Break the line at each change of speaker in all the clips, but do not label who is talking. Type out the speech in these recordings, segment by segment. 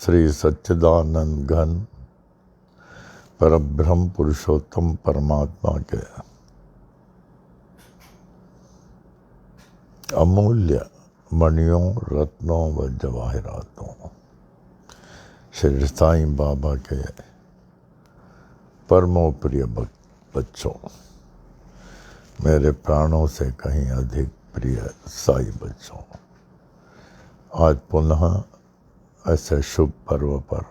श्री सच्चिदानंद घन परब्रह्म पुरुषोत्तम परमात्मा के अमूल्य मणियों, रत्नों व जवाहरातों, श्री साईं बाबा के परमो प्रिय बच्चों, मेरे प्राणों से कहीं अधिक प्रिय साई बच्चों, आज पुनः ऐसे शुभ पर्व पर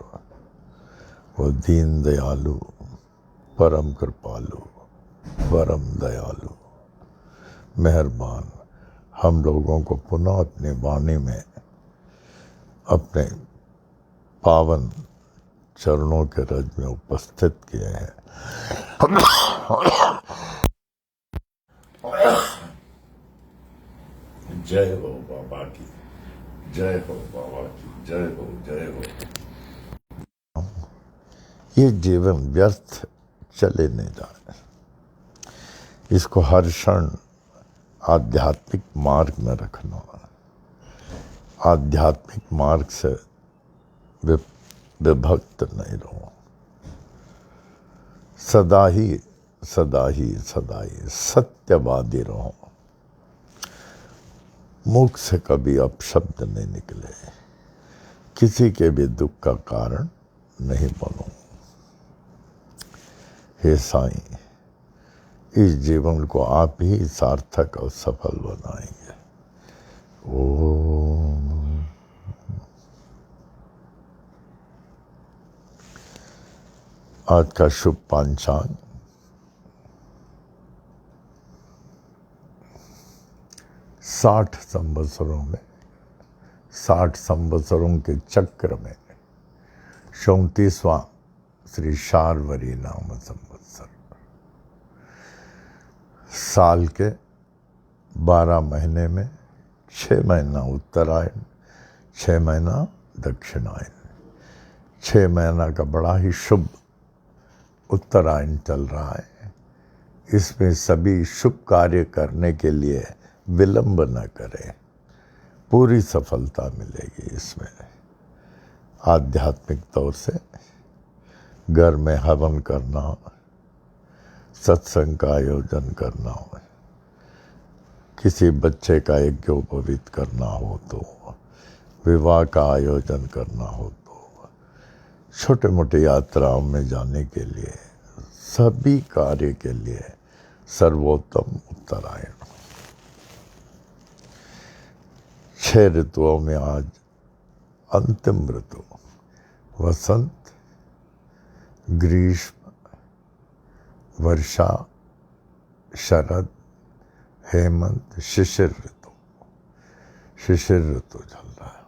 वो दीन दयालु, परम कृपालु, परम दयालु, मेहरबान हम लोगों को पुनः अपनी वाणी में अपने पावन चरणों के रज में उपस्थित किए हैं। जय हो बाबा की, जय हो बाबा की, जय हो, जय हो। ये जीवन व्यर्थ चले नहीं जाए, इसको हर क्षण आध्यात्मिक मार्ग में रखना, आध्यात्मिक मार्ग से विभक्त नहीं रहो, सदा ही सत्यवादी रहो, मुख से कभी अपशब्द नहीं निकले, किसी के भी दुख का कारण नहीं बनो। हे साईं, इस जीवन को आप ही सार्थक और सफल बनाएंगे। ओम। आज का शुभ पंचांग 60 संवत्सरों में, 60 संवत्सरों के चक्र में 34वां श्री शार्वरी नाम संवत्सर, साल के 12 महीने में 6 महीना उत्तरायण, 6 महीना दक्षिणायन, 6 महीना का बड़ा ही शुभ उत्तरायण चल रहा है। इसमें सभी शुभ कार्य करने के लिए विलंब न करें, पूरी सफलता मिलेगी। इसमें आध्यात्मिक तौर से घर में हवन करना, सत्संग का आयोजन करना, किसी बच्चे का यज्ञोपवीत करना हो तो, विवाह का आयोजन करना हो तो, छोटे मोटे यात्राओं में जाने के लिए, सभी कार्य के लिए सर्वोत्तम उत्तरायण। 6 ऋतुओं में आज अंतिम ऋतु वसंत, ग्रीष्म, वर्षा, शरद, हेमंत, शिशिर ऋतु चल रहा है।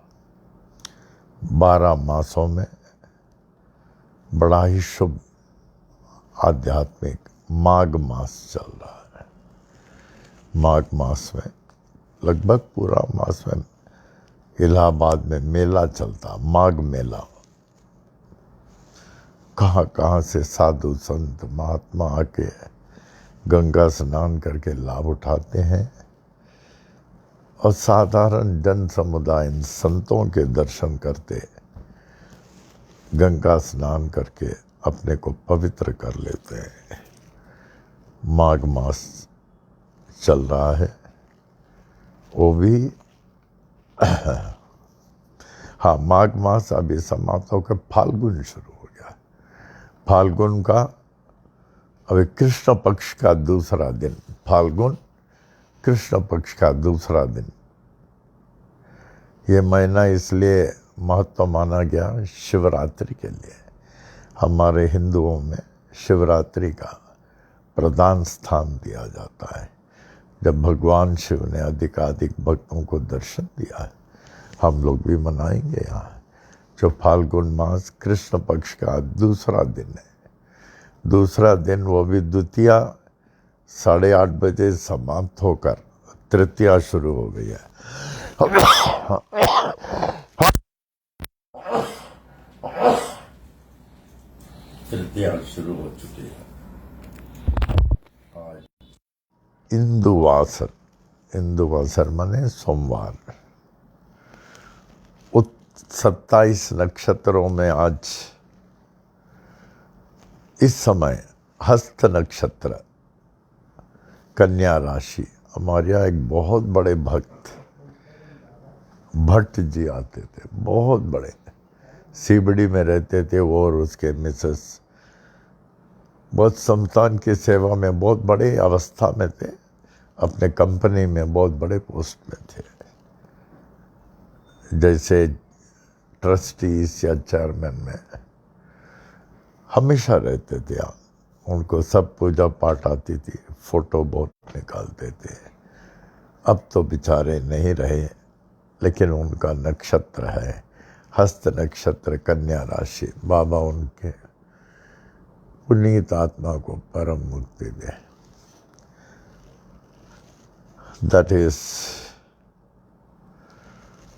12 मासों में बड़ा ही शुभ आध्यात्मिक माघ मास चल रहा है। माघ मास में लगभग पूरा मास में इलाहाबाद में मेला चलता, माघ मेला। कहाँ कहाँ से साधु संत महात्मा आके गंगा स्नान करके लाभ उठाते हैं और साधारण जन समुदाय इन संतों के दर्शन करते, गंगा स्नान करके अपने को पवित्र कर लेते हैं। माघ मास चल रहा है, वो भी हाँ, माघ मास अभी समाप्त होकर फाल्गुन शुरू हो गया। फाल्गुन का अभी कृष्ण पक्ष का दूसरा दिन, फाल्गुन कृष्ण पक्ष का दूसरा दिन। ये महीना इसलिए महत्व माना गया शिवरात्रि के लिए। हमारे हिंदुओं में शिवरात्रि का प्रधान स्थान दिया जाता है। जब भगवान शिव ने अधिकाधिक भक्तों को दर्शन दिया है, हम लोग भी मनाएंगे यहाँ। जो फाल्गुन मास कृष्ण पक्ष का दूसरा दिन है, दूसरा दिन वो भी द्वितीया 8:30 बजे समाप्त होकर तृतीया शुरू हो गई है। तृतीया शुरू हो चुकी है। इंदुवासर, इंदुवासर माने सोमवार। 27 नक्षत्रों में आज इस समय हस्त नक्षत्र, कन्या राशि। हमारे यहाँ एक बहुत बड़े भक्त भट्ट जी आते थे, बहुत बड़े, सीबड़ी में रहते थे वो और उसके मिसेस। बहुत संतान की सेवा में बहुत बड़े अवस्था में थे, अपने कंपनी में बहुत बड़े पोस्ट में थे, जैसे ट्रस्टीज या चेयरमैन में हमेशा रहते थे। उनको सब पूजा पाठ आती थी, फोटो बहुत निकालते थे। अब तो बेचारे नहीं रहे, लेकिन उनका नक्षत्र है हस्त नक्षत्र, कन्या राशि। बाबा उनके पुनीत आत्मा को परम मुक्ति दे। दैट इज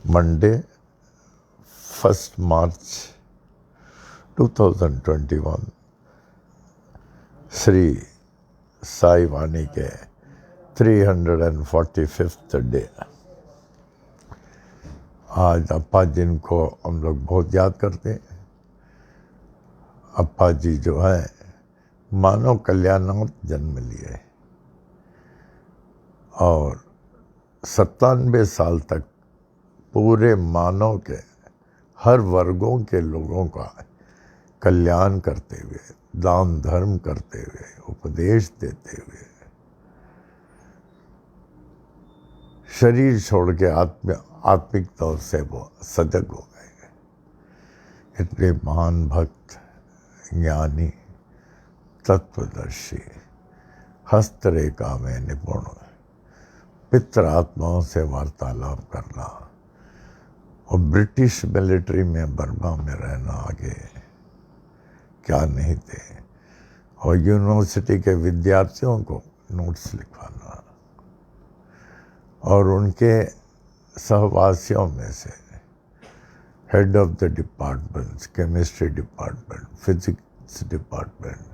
मंडे 1 मार्च 2021, श्री साई वाणी के 345th डे। आज अप्पा जिनको हम लोग बहुत याद करते हैं। अप्पा जी जो है मानव कल्याणार्थ जन्म लिए और 97 साल तक पूरे मानव के हर वर्गों के लोगों का कल्याण करते हुए, दान धर्म करते हुए, उपदेश देते हुए शरीर छोड़ के आत्मिक तौर से वो सजग हो गए। इतने महान भक्त, ज्ञानी, तत्वदर्शी, हस्तरेखा में निपुण, पितृ आत्माओं से वार्तालाप करना और ब्रिटिश मिलिट्री में बर्मा में रहना, आगे क्या नहीं थे, और यूनिवर्सिटी के विद्यार्थियों को नोट्स लिखवाना, और उनके सहवासियों में से head of the departments, chemistry department, physics department,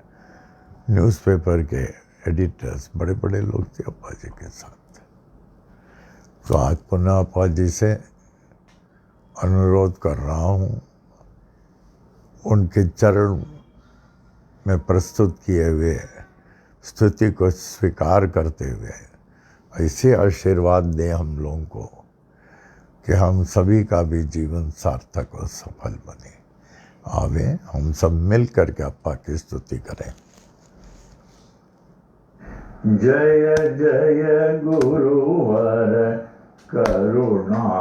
newspaper के एडिटर्स, बड़े बड़े लोग थे अप्पा जी के साथ। तो आज पुनः अप्पा जी से अनुरोध कर रहा हूँ, उनके चरण में प्रस्तुत किए हुए स्तुति को स्वीकार करते हुए ऐसे आशीर्वाद दें हम लोगों को कि हम सभी का भी जीवन सार्थक और सफल बने। आवे हम सब मिल करके अप्पा की स्तुति करें।
जय जय गुरुवर करुणानंदा,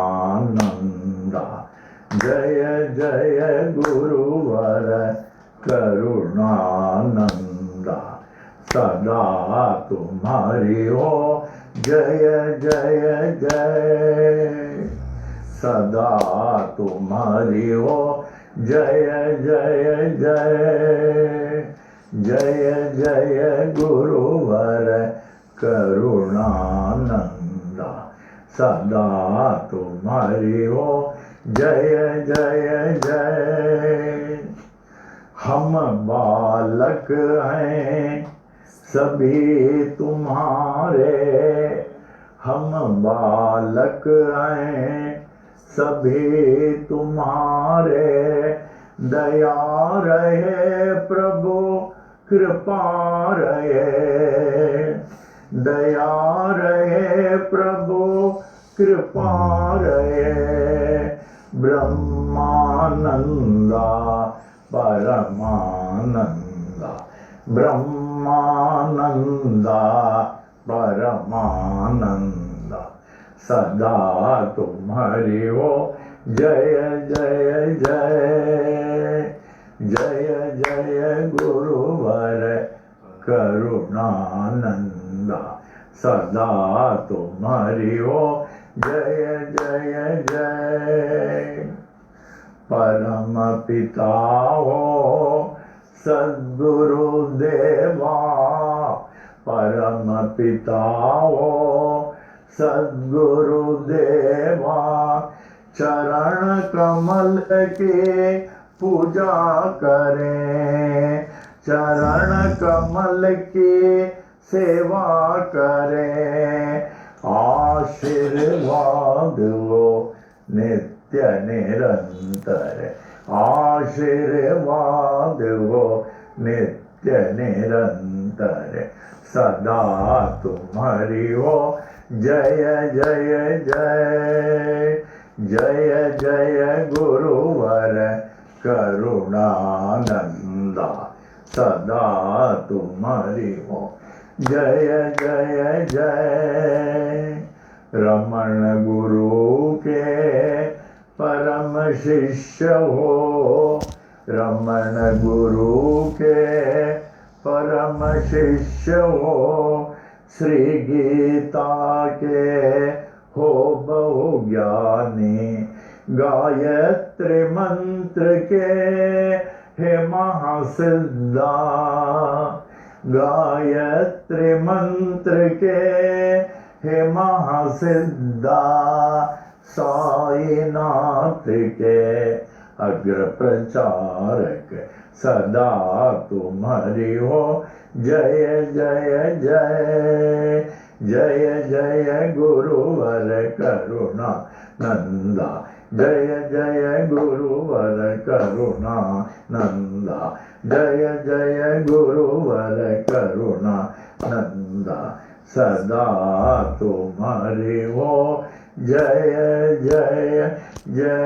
जय जय गुरुवर करुणानंदा, सदा तुम्हारी हो जय जय जय, सदा तुम्हारी हो जय जय जय, जय जय गुरुवर करुणानंदा, सदा तुम्हारी हो जय जय जय। हम बालक हैं सभी तुम्हारे, हम बालक हैं सभी तुम्हारे, दया रहे प्रभु कृपा रहे, दया रहे प्रभु कृपा रहे, ब्रह्मानंदा परमानंदा, ब्रह्मानंदा परमानंदा, सदा तुम्हारी हो जय जय जय, जय जय गुरुवर करुणानंदा, सदा तुम्हारी हो जय जय जय। परम पिता हो सद्गुरु देवा, परम पिता हो सद्गुरु देवा, चरण कमल की पूजा करें, चरण कमल की सेवा करें, आशीर्वाद वो नित्य नित्य निरंतर आशीर्वाद हो नित्य निरंतर सदा तुम्हारी हो जय जय जय जय जय गुरुवर करुणानंदा सदा तुम्हारी हो जय जय जय रमण गुरु के परम शिष्य हो रमण गुरु के परम शिष्य हो श्री गीता के हो बहु ज्ञानी गायत्री मंत्र के हे महासिद्धा गायत्री मंत्र के हे महासिद्धा साईनाथ के अग्र प्रचारक सदा तुम्हारी हो जय जय जय जय जय गुरुवर करुणा नंदा जय जय गुरुवर करुणा नंदा जय जय गुरुवर करुणा नंदा सदा तुम्हारी हो जय जय जय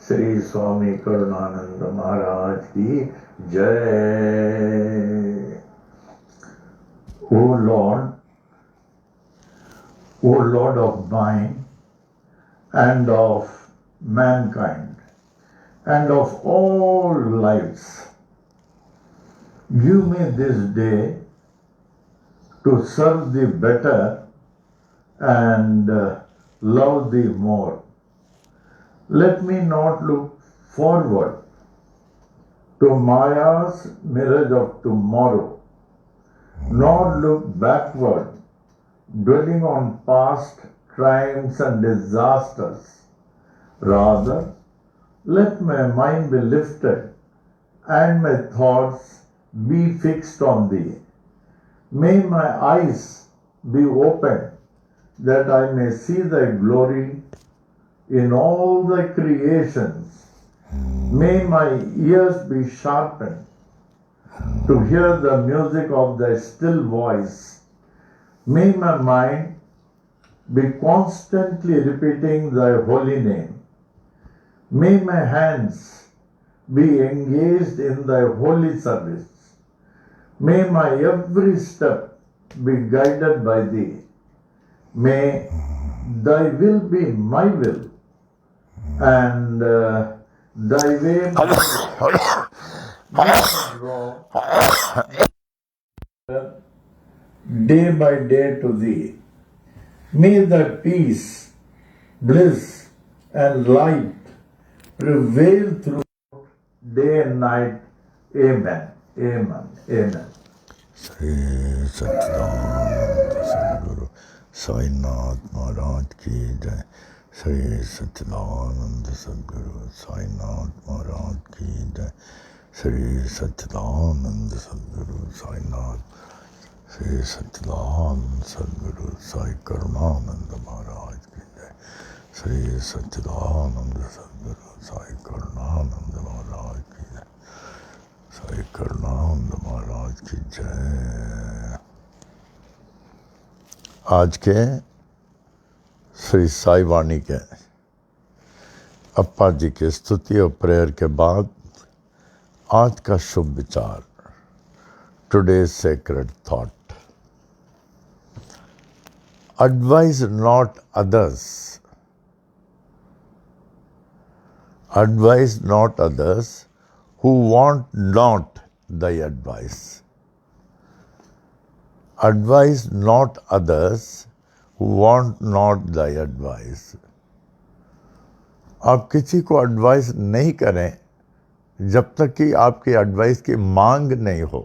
श्री स्वामी करुणानंद महाराज की जय। O Lord of mine and of mankind and of all lives, give me this day to serve thee better and love thee more. Let me not look forward to Maya's mirage of tomorrow, nor look backward, dwelling on past triumphs and disasters. Rather, let my mind be lifted and my thoughts be fixed on thee. May my eyes be opened that I may see thy glory in all thy creations. May my ears be sharpened to hear the music of thy still voice. May my mind be constantly repeating thy holy name. May my hands be engaged in thy holy service. May my every step be guided by thee. May thy will be my will, and thy way may draw day by day to thee. May thy peace, bliss, and light prevail through day and night. Amen. Amen. Amen.
Shri सच्चिदानंद सद्गुरु साईनाथ महाराज की जय। श्री सच्चिदानंद सद्गुरु साईनाथ महाराज की जय। श्री सच्चिदानंद सद्गुरु साईनाथ श्री सच्चिदानंद सद्गुरु साई करुणानंद महाराज की जय। श्री सच्चिदानंद सद्गुरु साई करुणानंद महाराज की जय। साई करुणानंद महाराज की जय। आज के श्री साई वाणी के अप्पा जी की स्तुति और प्रेयर के बाद आज का शुभ विचार, today's sacred thought. Advise not others. Advise not others who want not thy advice. Advise not others who want not thy advice. आप किसी को एडवाइस नहीं करें जब तक कि आपकी एडवाइस की मांग नहीं हो।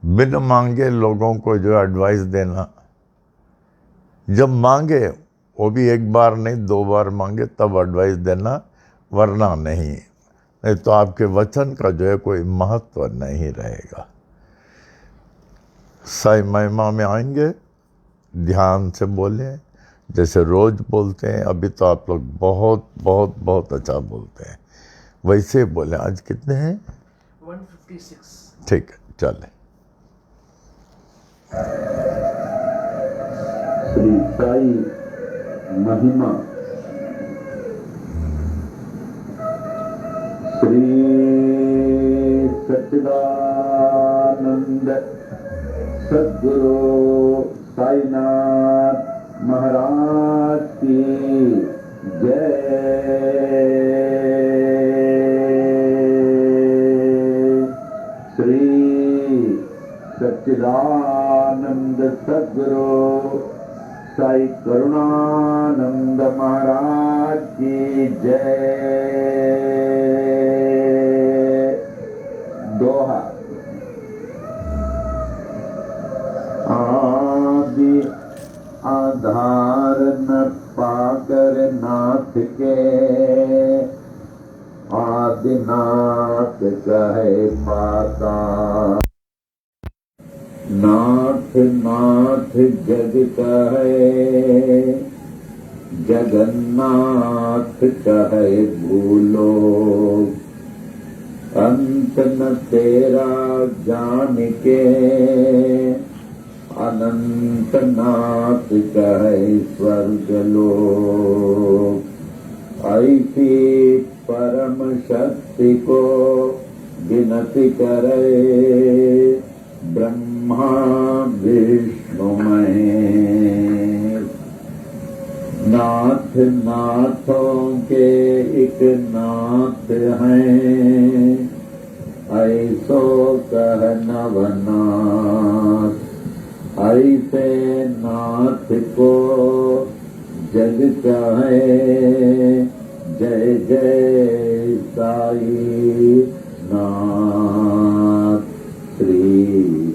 बिन मांगे लोगों को जो एडवाइस देना, जब मांगे वो भी एक बार नहीं 2 बार मांगे तब एडवाइस देना, वरना नहीं तो आपके वचन का जो है कोई महत्व नहीं रहेगा। साई महिमा में आएंगे, ध्यान से बोलें, जैसे रोज बोलते हैं, अभी तो आप लोग बहुत बहुत बहुत अच्छा बोलते हैं, वैसे बोले। आज कितने हैं?
156।
ठीक है, चले।
श्री साई महिमा। श्री सच्चिदानंद सद्गुरु साईनाथ महाराज की जय। श्री सच्चिदानंद सद्गुरु साई करुणानंद महाराज की जय। दोहा। आदि आधार न पाकर नाथ के, आदिनाथ कहे पाता। नाथ नाथ जग कहे, जगन्नाथ कहे भूलो। अंत न तेरा जान के, अनंत नाथ कहे स्वर्ग लोक। ऐसी परम शक्ति को विनती करे, ब्रह्मा विष्णु महेश। नाथ नाथों के एक नाथ हैं, ऐसो कह नवनाथ। ऐसे नाथ को जग कहे, जय जय साई नाथ। श्री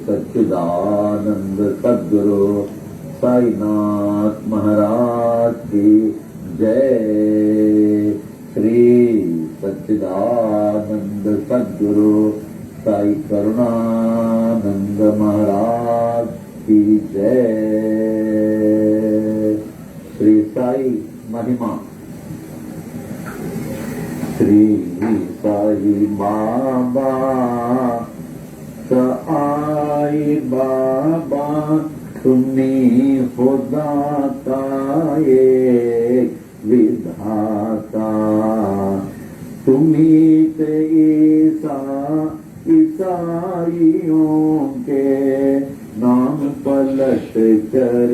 सच्चिदानंद सद्गुरु साईनाथ महाराज की जय। श्री सच्चिदानंद सद्गुरु साई करुणानंद महाराज की जय। श्री साई महिमा। श्री साई बाबा आई बाबा, तुम्ही खुदा का एक विधाता। तुम्ही ते ईसाइयों के नाम पलट कर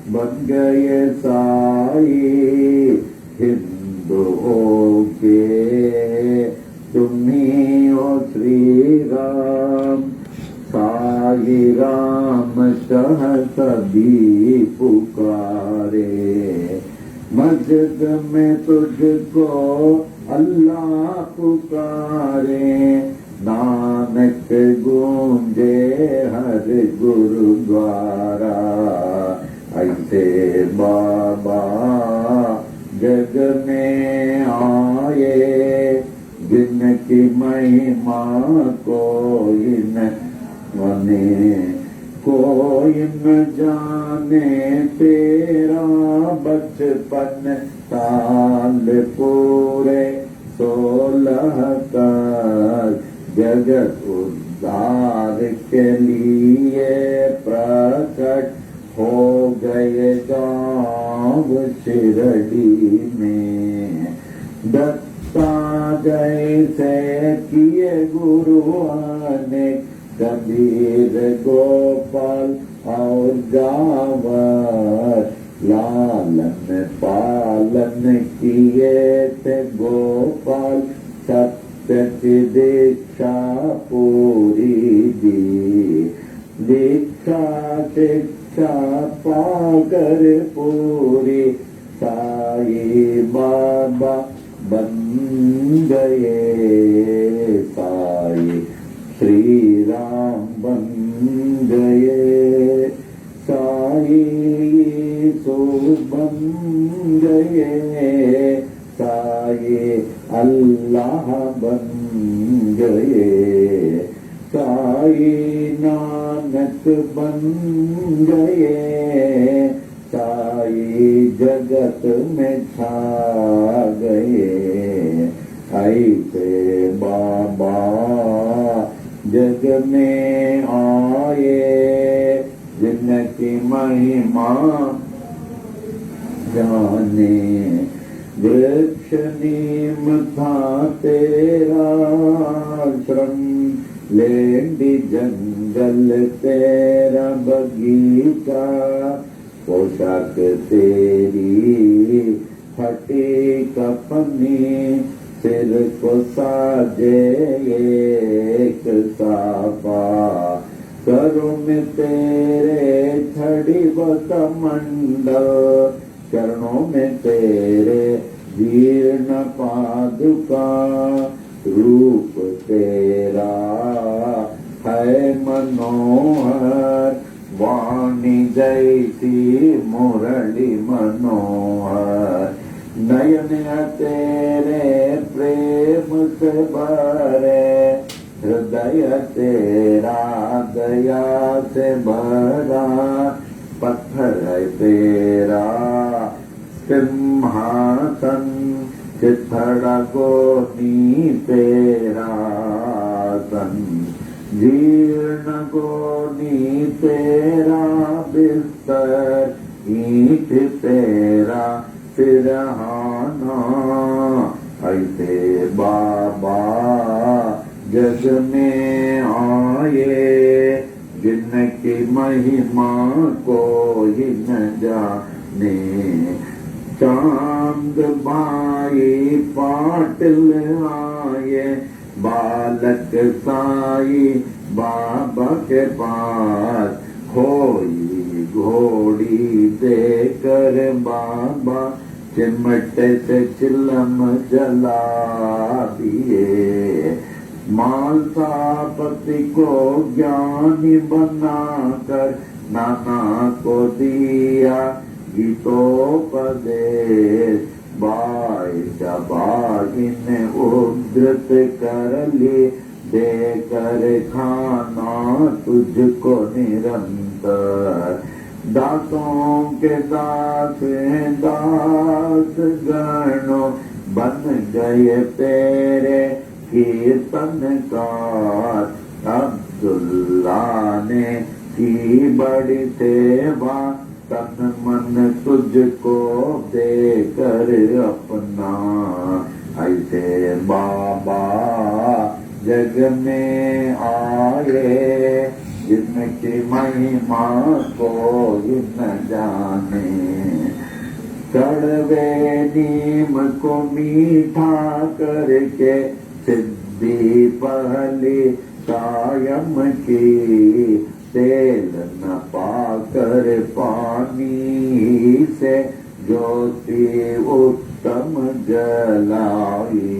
बन गए साई। हिंदुओं के तुम्ही ओ श्री राम। साई राम कह सभी पुकारे, मस्जिद में तुझको अल्लाह पुकारे। नानक गूंजे हर गुरुद्वारा, ऐसे बाबा जग में आए। जिनकी महिमा कोई न कोई न जाने। तेरा बचपन साल पूरे 16 का, जगत उद्धार के लिए प्रकट हो गए गाँव शिरडी में। दत्ता जैसे किए गुरुआ ने, कबीर गोपाल और गावर। लालन पालन किए थे गोपाल, सत्य की दीक्षा पूरी दी। दीक्षा शिक्षा पाकर पूरी, साई बाबा बन गए साई। श्री राम बन गए साई। सो बन गए साई। अल्लाह बन गए साई। नानक बन गए साई जगत में छा गए। ऐसे बाबा जग में आए जिनकी महिमा जाने। वृक्ष नीम था तेरा आश्रम, लेंडी जंगल तेरा बगीचा। पोशाक तेरी फटी कफनी, सिर को साजे एक साफा। करों में तेरे छड़ी व कमंडल, चरणों में तेरे जीर्ण पादुका। रूप तेरा है मनोहर, वाणी जैसी मुरली मनोहर। नयन तेरे प्रेम से भरे, हृदय तेरा दया से भरा। पत्थर है तेरा सिंहासन, चिथड़ा गोनी तेरा सन। जीर्ण गोनी तेरा बिस्तर, ईंट तेरा सिरहाना। ऐसे बाबा जग में आए जिनकी महिमा कोई न जाने। चांद भाई पाटिल आए, बालक साई बाबा के पास। खोई घोड़ी देकर बाबा चिमट से चिलम जला दिए। मालसापति को ज्ञानी बनाकर नाना को दिया गीतोपदेश। बाई शबाई ने उद्धृत कर ली, देकर खाना तुझको निरंतर। दासों के दास दास गणों बन गए तेरे कीर्तनकार। अब्दुल्ला ने की बड़ी सेवा, तन मन तुझको देकर अपना। ऐसे बाबा जग में आए जिनकी महिमा कोई न जाने। कड़वे नीम को मीठा करके सिद्धि पहली कायम की। तेल न पाकर पानी से ज्योति उत्तम जलाई।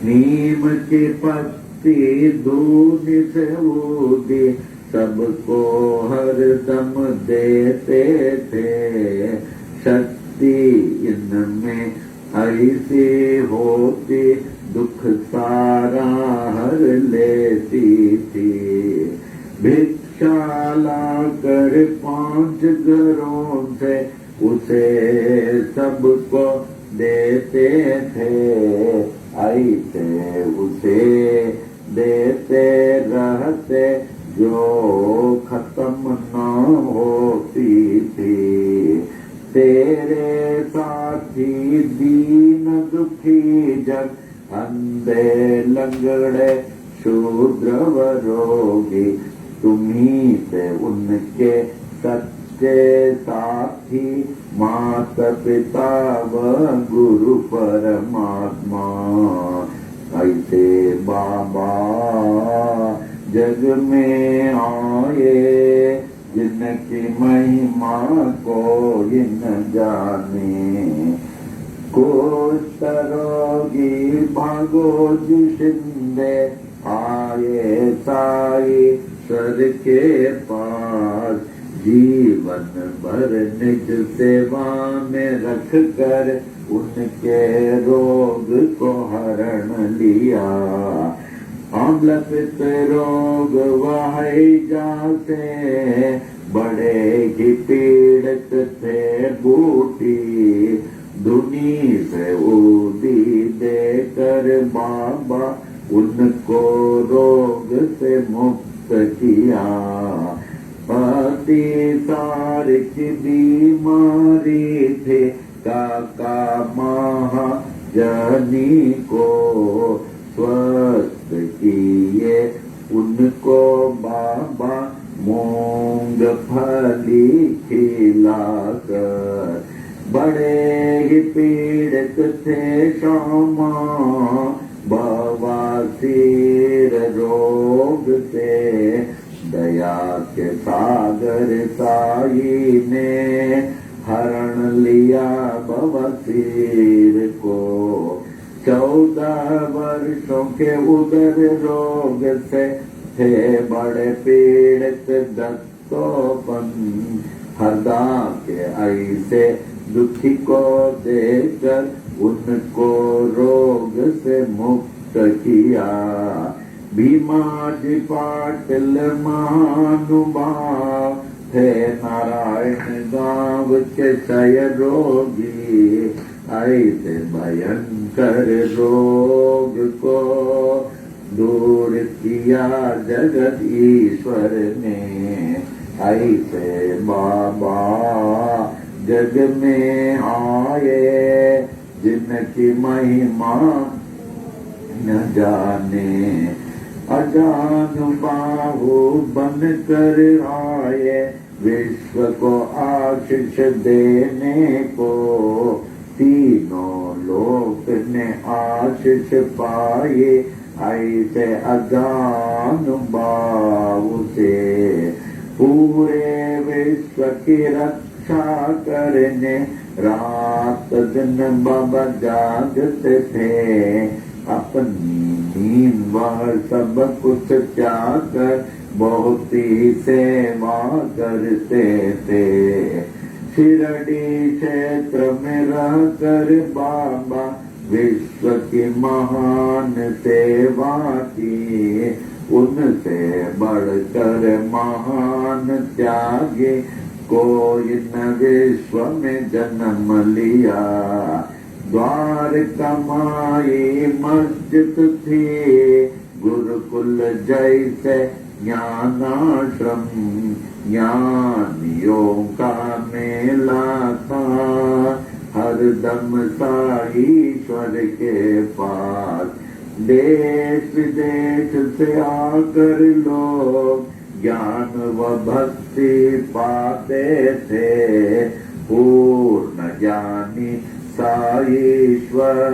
नीम की पत्ती दूध से ऊदी, सबको हरदम देते थे। शक्ति इनमें ऐसी होती, दुख सारा हर लेती थी। भिक्षा लाकर 5 घरों से उसे सबको देते थे। ऐसे उसे देते रहते जो खत्म न होती थी। तेरे साथी दीन दुखी जग, अंधे लंगड़े शूद्र व रोगी, तुम्ही से उनके सच्चे साथी। मात पिता व गुरु परमात्मा। ऐसे बाबा जग में आए जिनकी महिमा कोई न जाने। कुष्ठ रोगी भागो जिशिंदे, आए साई सर के पास। जीवन भर निज सेवा में रख कर उनके रोग को हरण लिया। आम्ल पित्त रोग वही जाते, बड़े ही पीड़ित थे बूटी, धुनी से ऊदी देकर बाबा उनको रोग से मुक्त किया। पति सार की बीमारी थे, काका महाजनी को स्वस्थ किए उनको बाबा मूंगफली खिलाकर। बड़े ही पीड़ित थे श्यामा बवासीर रोग से, दया के सागर साई ने हरण लिया बवासीर को। 14 वर्षों के उदर रोग से थे बड़े पीड़ित दत्तोपन। हदा के ऐसे दुखी को देकर उनको रोग से मुक्त किया। भीमाजी पाटिल महानुभाव थे, नारायण गांव के क्षय रोगी। ऐसे भयंकर रोग को दूर किया जगत ईश्वर ने। ऐसे बाबा जग में आए, जिनकी महिमा न जाने। अजानुबाहु बन कर आए, विश्व को आशीष देने को। तीनों लोक ने आशीष पाए, ऐसे अजानुबाहु से। पूरे विश्व की रक्षा करने रात दिन बाबा जागते थे। अपनी नींद वह सब कुछ त्याग कर बहुत ही सेवा करते थे। शिरडी क्षेत्र में रहकर बाबा विश्व की महान सेवा की। उनसे बढ़कर महान त्यागी कोई न विश्व में जन्म लिया। द्वारका माई मस्जिद थी, गुरुकुल जैसे ज्ञानाश्रम। ज्ञानियों का मेला था, हरदम साईश्वर के पास। देश विदेश से आकर लोग ज्ञान व भक्ति पाते थे। पूर्ण ज्ञानी साईश्वर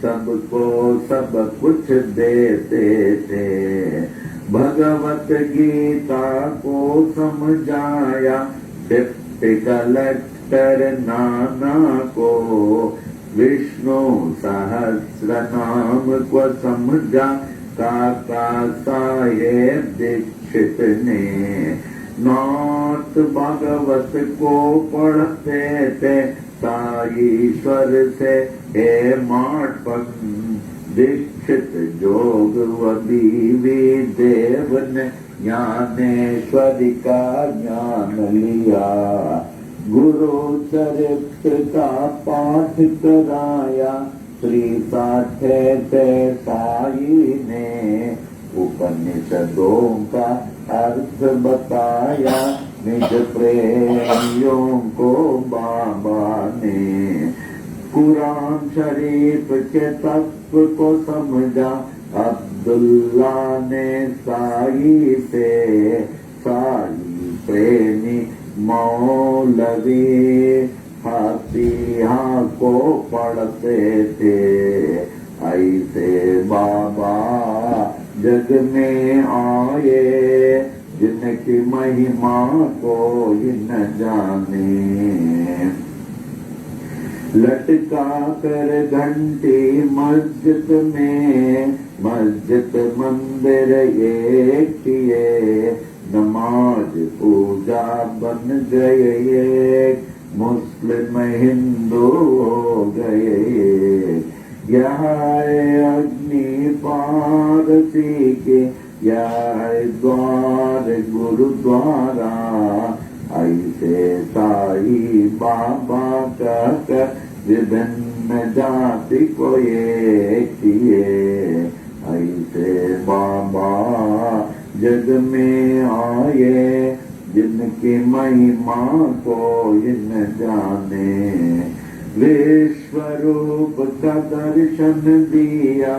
सबको सब कुछ देते थे। भगवत गीता को समझाया डिप्टी कलेक्टर नाना को। विष्णु सहस्र नाम को समझा काका साहेब दीक्षित ने। नाथ भागवत को पढ़ते थे साईश्वर से हे माटपन। दीक्षित जोग व दीवी देव ने ज्ञानेश्वरी का ज्ञान लिया। गुरु चरित्र का पाठ कराया श्री साठे से साई ने। उपनिषदों का अर्थ बताया निज प्रेमियों को बाबा ने। कुरान शरीफ के तत्व को समझा अब्दुल्ला ने साई से। साई प्रेमी मौलवी फातिहा को पढ़ते थे। ऐसे बाबा जग में आए, जिनकी महिमा कोई न जाने। लटका कर घंटी मस्जिद में, मस्जिद मंदिर एक किए। नमाज पूजा बन गए, मुस्लिम हिंदू हो गए। यह अग्नि पारसी के, यह द्वार गुरुद्वारा। ऐसे साई बाबा कहकर विभिन्न जाति को ये किए। ऐसे बाबा जग में आए जिनकी महिमा को इन जाने। विश्व रूप का दर्शन दिया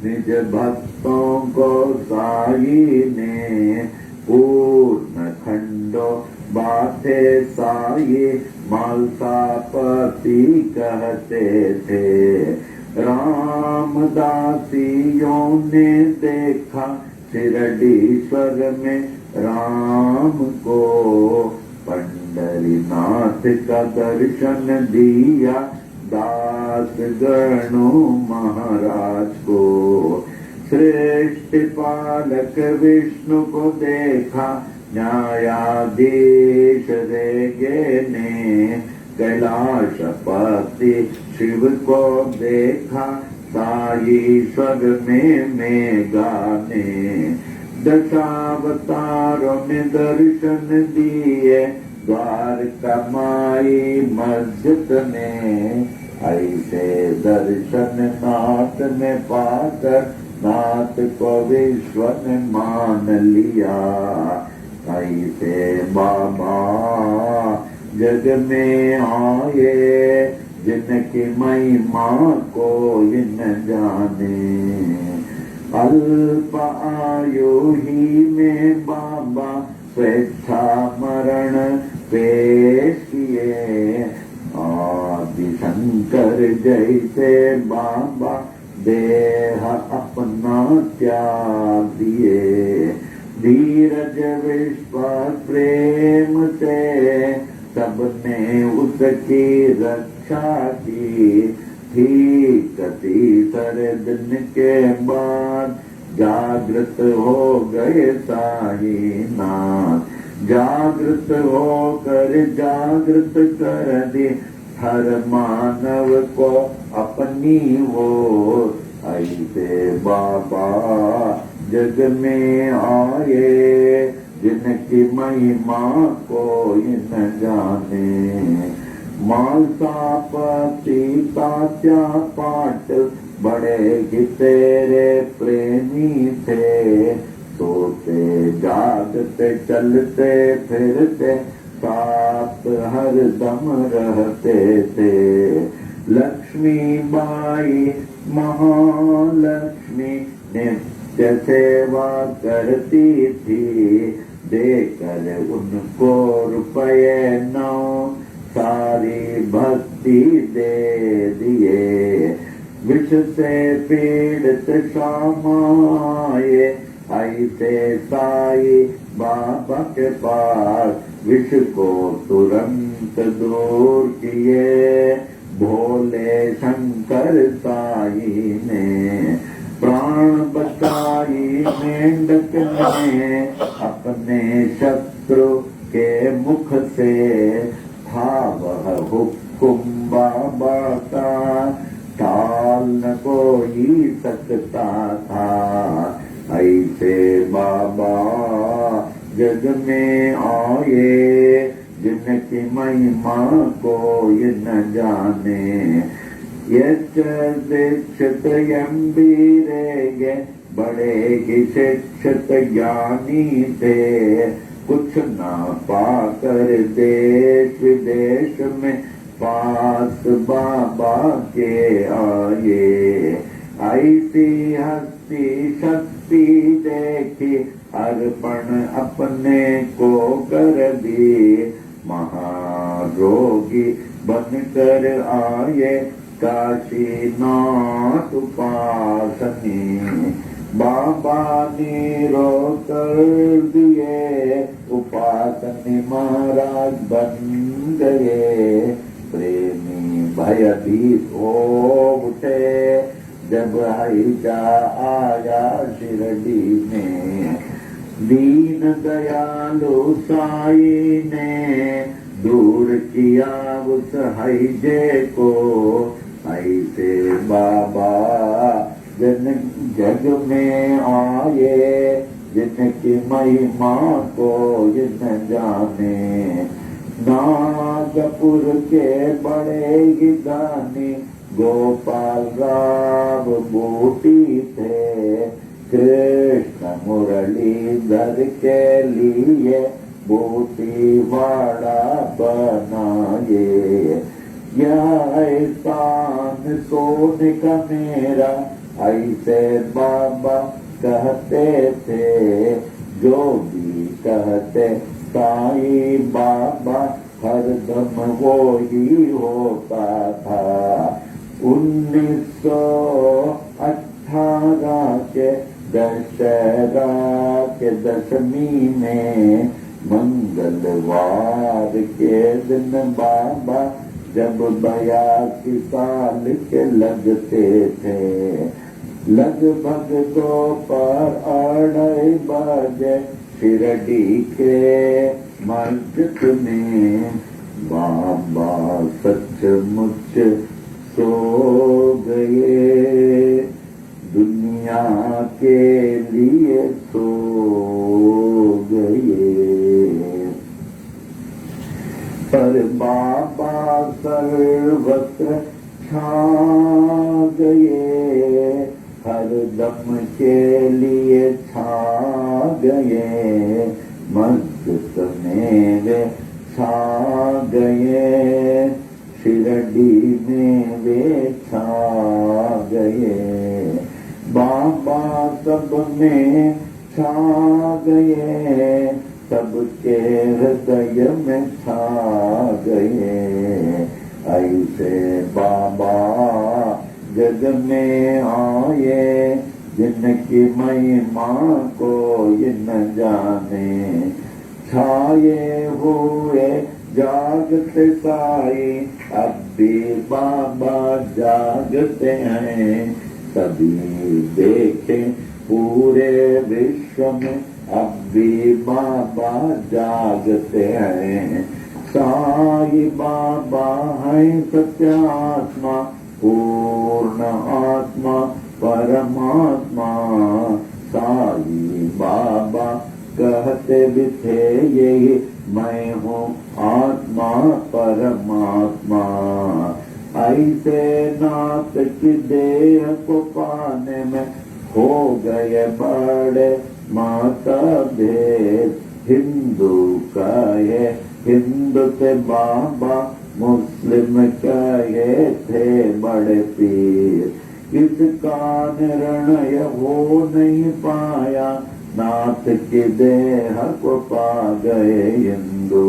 निज भक्तों को साई ने। पूर्ण खंडो बातें साई मालसापति कहते थे। रामदासियों ने देखा शिरडीश्वर में राम को। पंडरीनाथ का दर्शन दिया दास गणों महाराज को। श्रेष्ठ पालक विष्णु को देखा न्यायाधीश रेगे ने। कैलाशपति शिव को देखा साईश्वर में मेघा ने। दशावतारों ने दर्शन दिए द्वारका माई मस्जिद में। ऐसे दर्शन नाथ में पाकर नाथ को विश्व ने मान लिया। ऐसे बाबा जग में आए जिनकी महिमा को इन जाने। अल्प आयु ही में बाबा स्वेच्छा मरण पेश किए। आदि शंकर जैसे बाबा देह अपना त्याग दिए। धीरज विश्वास प्रेम से सबने उसकी रक्षा की। ठीक तीसरे दिन के बाद जागृत हो गए साईनाथ। जागृत होकर जागृत कर दी हर मानव को अपनी ओर। ऐसे बाबा जग में आए जिनकी महिमा को इन जाने। मालसापति तात्या पाट बड़े ही तेरे प्रेमी थे। सोते जागते चलते फिरते साथ हर दम रहते थे। लक्ष्मी बाई महालक्ष्मी नित्य सेवा करती थी। देकर उनको रुपये 9 सारी भक्ति दे दिए। विष से पीड़ित श्यामाए ऐसे साई बाबा के पास। विष को तुरंत दूर किए भोले शंकर साई ने। प्राण बचाई मेंढक ने अपने शत्रु के मुख से। था वह हुक्म बाबा का टाल न कोई सकता था। ऐसे बाबा जग में आए जिनकी महिमा को ये न जाने। यच दीक्षित यम्बीरेगे बड़े ही शिक्षित ज्ञानी थे। कुछ ना पाकर देश विदेश में पास बाबा के आए। ऐसी हस्ती शक्ति देखी अर्पण अपने को कर दी। महारोगी बनकर आए काशीनाथ उपासनी। बाबा ने रोक दिए उपासनी महाराज बन गए। प्रेमी भयभीत हो उठे जब हैजा आया शिरडी में। दीन दयालु साई ने दूर किया उस हैजे को। ऐसे बाबा जग में आए जिनकी महिमा को जिन जाने। नागपुर के बड़े ही दानी गोपाल राव बूटी थे। कृष्ण मुरलीधर के लिए बूटी वाड़ा बनाए। यह एहसान सोने का मेरा ऐसे बाबा कहते थे। जो भी कहते साईं बाबा हरदम वो ही होता था। 1918 के दशहरा के दशमी में मंगलवार के दिन बाबा जब 82 साल के लगते थे, लगभग दोपहर 2:30 बजे शिरडी के मस्जिद में बाबा सचमुच सो गए। दुनिया के लिए सो गए। पर बाबा सर्वत्र छा गए। हर दम के लिए छा गए। मस्जिद में वे छा गए। शिरडी में वे छा गए। बाबा सब में छा गए। सबके हृदय में छा गए। ऐसे बाबा जग में आए जिनकी महिमा कोई न जाने। छाए हुए जागते साई अब भी बाबा जागते हैं। सभी देखे पूरे विश्व में अब भी बाबा जागते हैं। साई बाबा है सत्यात्मा पूर्ण आत्मा परमात्मा। साई बाबा कहते भी थे यही मैं हूँ आत्मा परमात्मा। ऐसे नाथ की देह को पाने में हो गए बड़े मतभेद। हिंदू कहे हिंदू से बाबा, मुस्लिम कहे थे बड़े पीर। इसका निर्णय हो नहीं पाया, नाथ की देह को पा गए हिंदू।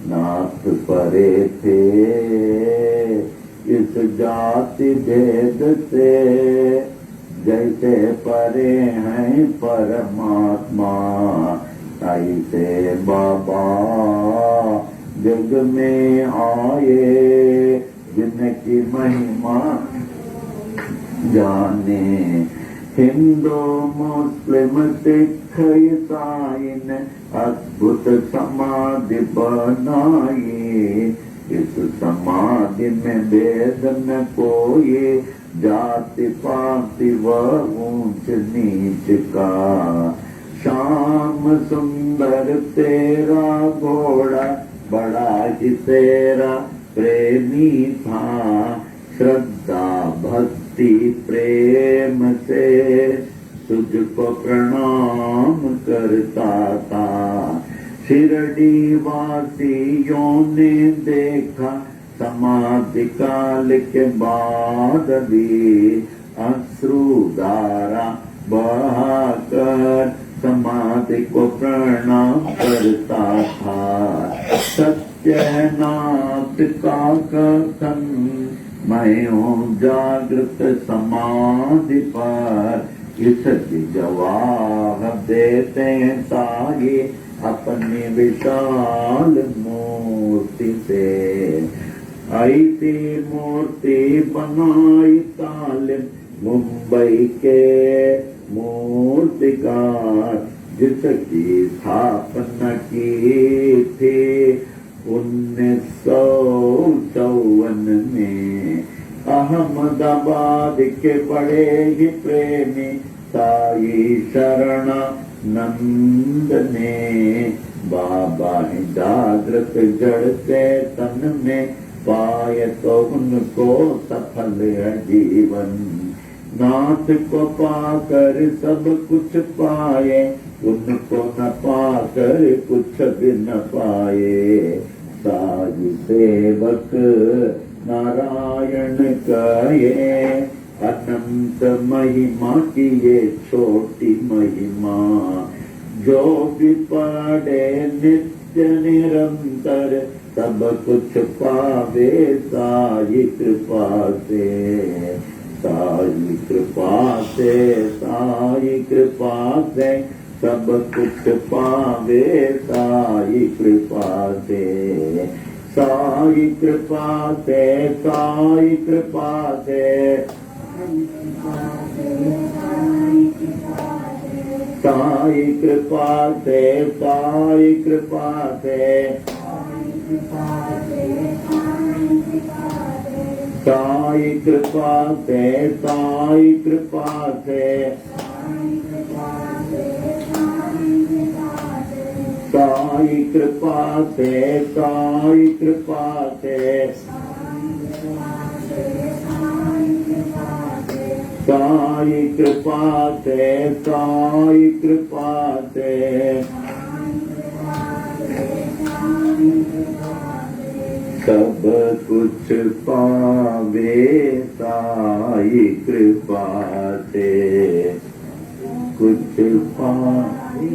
नाथ परे थे इस जाति भेद से, जैसे परे हैं परमात्मा। ऐसे बाबा जग में आए जिनकी महिमा जाने। हिंदू मुस्लिम सिख ईसाई ने अद्भुत समाधि बनाई। इस समाधि में भेद न कोई, जाति पाति व ऊंच नीच का। श्याम सुंदर तेरा घोड़ा बड़ा ही तेरा प्रेमी था। श्रद्धा भक्ति प्रेम से तुझको प्रणाम करता था। शिरडी वासियों ने देखा समाधि काल के बाद भी अश्रुधारा बहाकर समाधि को प्रणाम करता था। सत्यनाथ का कथन मैं हूँ जागृत समाधि पर, इसकी जवाब देते साई अपनी विशाल मूर्ति से। ऐसी मूर्ति बनाई तालिम मुंबई के मूर्तिकार, जिसकी स्थापना की थी 1954 में। अहमदाबाद के बड़े ही प्रेमी साई शरण नंद ने। बाबा ही जागृत जड़ के तन में, पाए तो उनको सफल है जीवन। नाथ को पाकर सब कुछ पाए, उनको न पाकर कुछ भी न पाए। साई सेवक नारायण कहे, अनंत महिमा की ये छोटी महिमा। जो भी पढ़े नित्य निरंतर, सब कुछ पावे साई कृपा से। साई कृपा से, साई कृपा से, सब कुछ पावे साई कृपा से। साई कृपा से, साई कृपा से, साई कृपा से, साई कृपा से, साई कृपा से, साई कृपा से, साई कृपा से, साई कृपा से, साई कृपा से, साई कृपा से। सब कुछ पावे साई कृपा से। कुछ पावे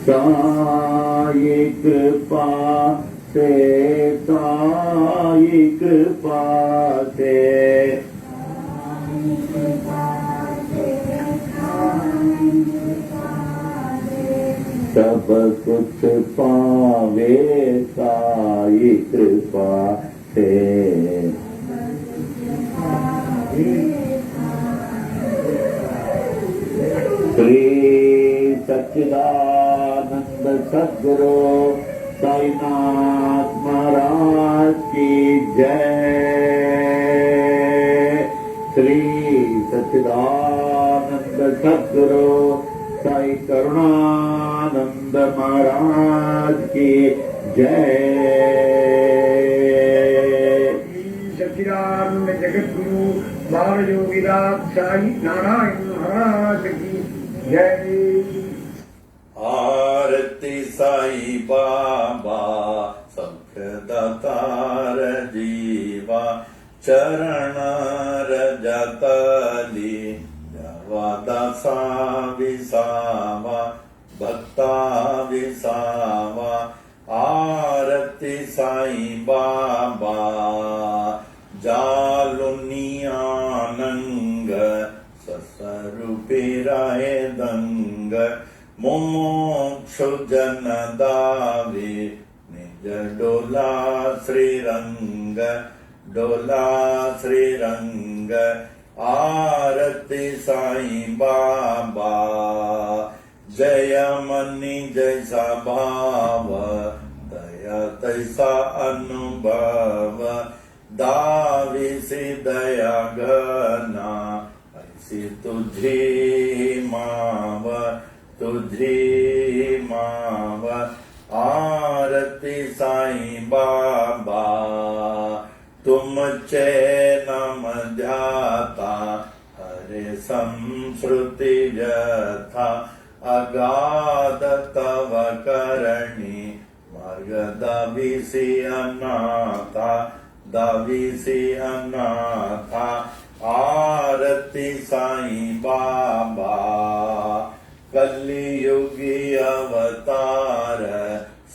साई कृपा से, साई कृपा से। सब कुछ पावे साई कृपा से। श्री सच्चिदानंद सद्गुरु साईनाथ महाराज की जय। श्री सच्चिदानंद सद्गुरु साई करुणानंद महाराज की जय।
सच्चिदानंद जगतगुरु बाल योगीनाथ साई नारायण महाराज की जय।
आरती साई बाबा सख्य दातार जीवा, चरण रजतली दासा विसावा, भक्ता विसावा। आरती साई बाबा जालुनियानंग, ससरुपिराय दंग। मोक्षु जन दावे निज डोला श्रीरंग, डोला श्रीरंग। आरती साई बाबा जय मनी जैसा भाव, दया तैसा अनुभव। दावी सी दया घना, ऐसी तुझी माव, तुझी माव। आरती साई बाबा तुम चैनम ध्याता, हरे संस्कृति व्यथा। अगाध तव करणी, मार्ग दाविसी अनाथा, दाविसी अनाथा। आरती साई बाबा कलियुगी अवतार,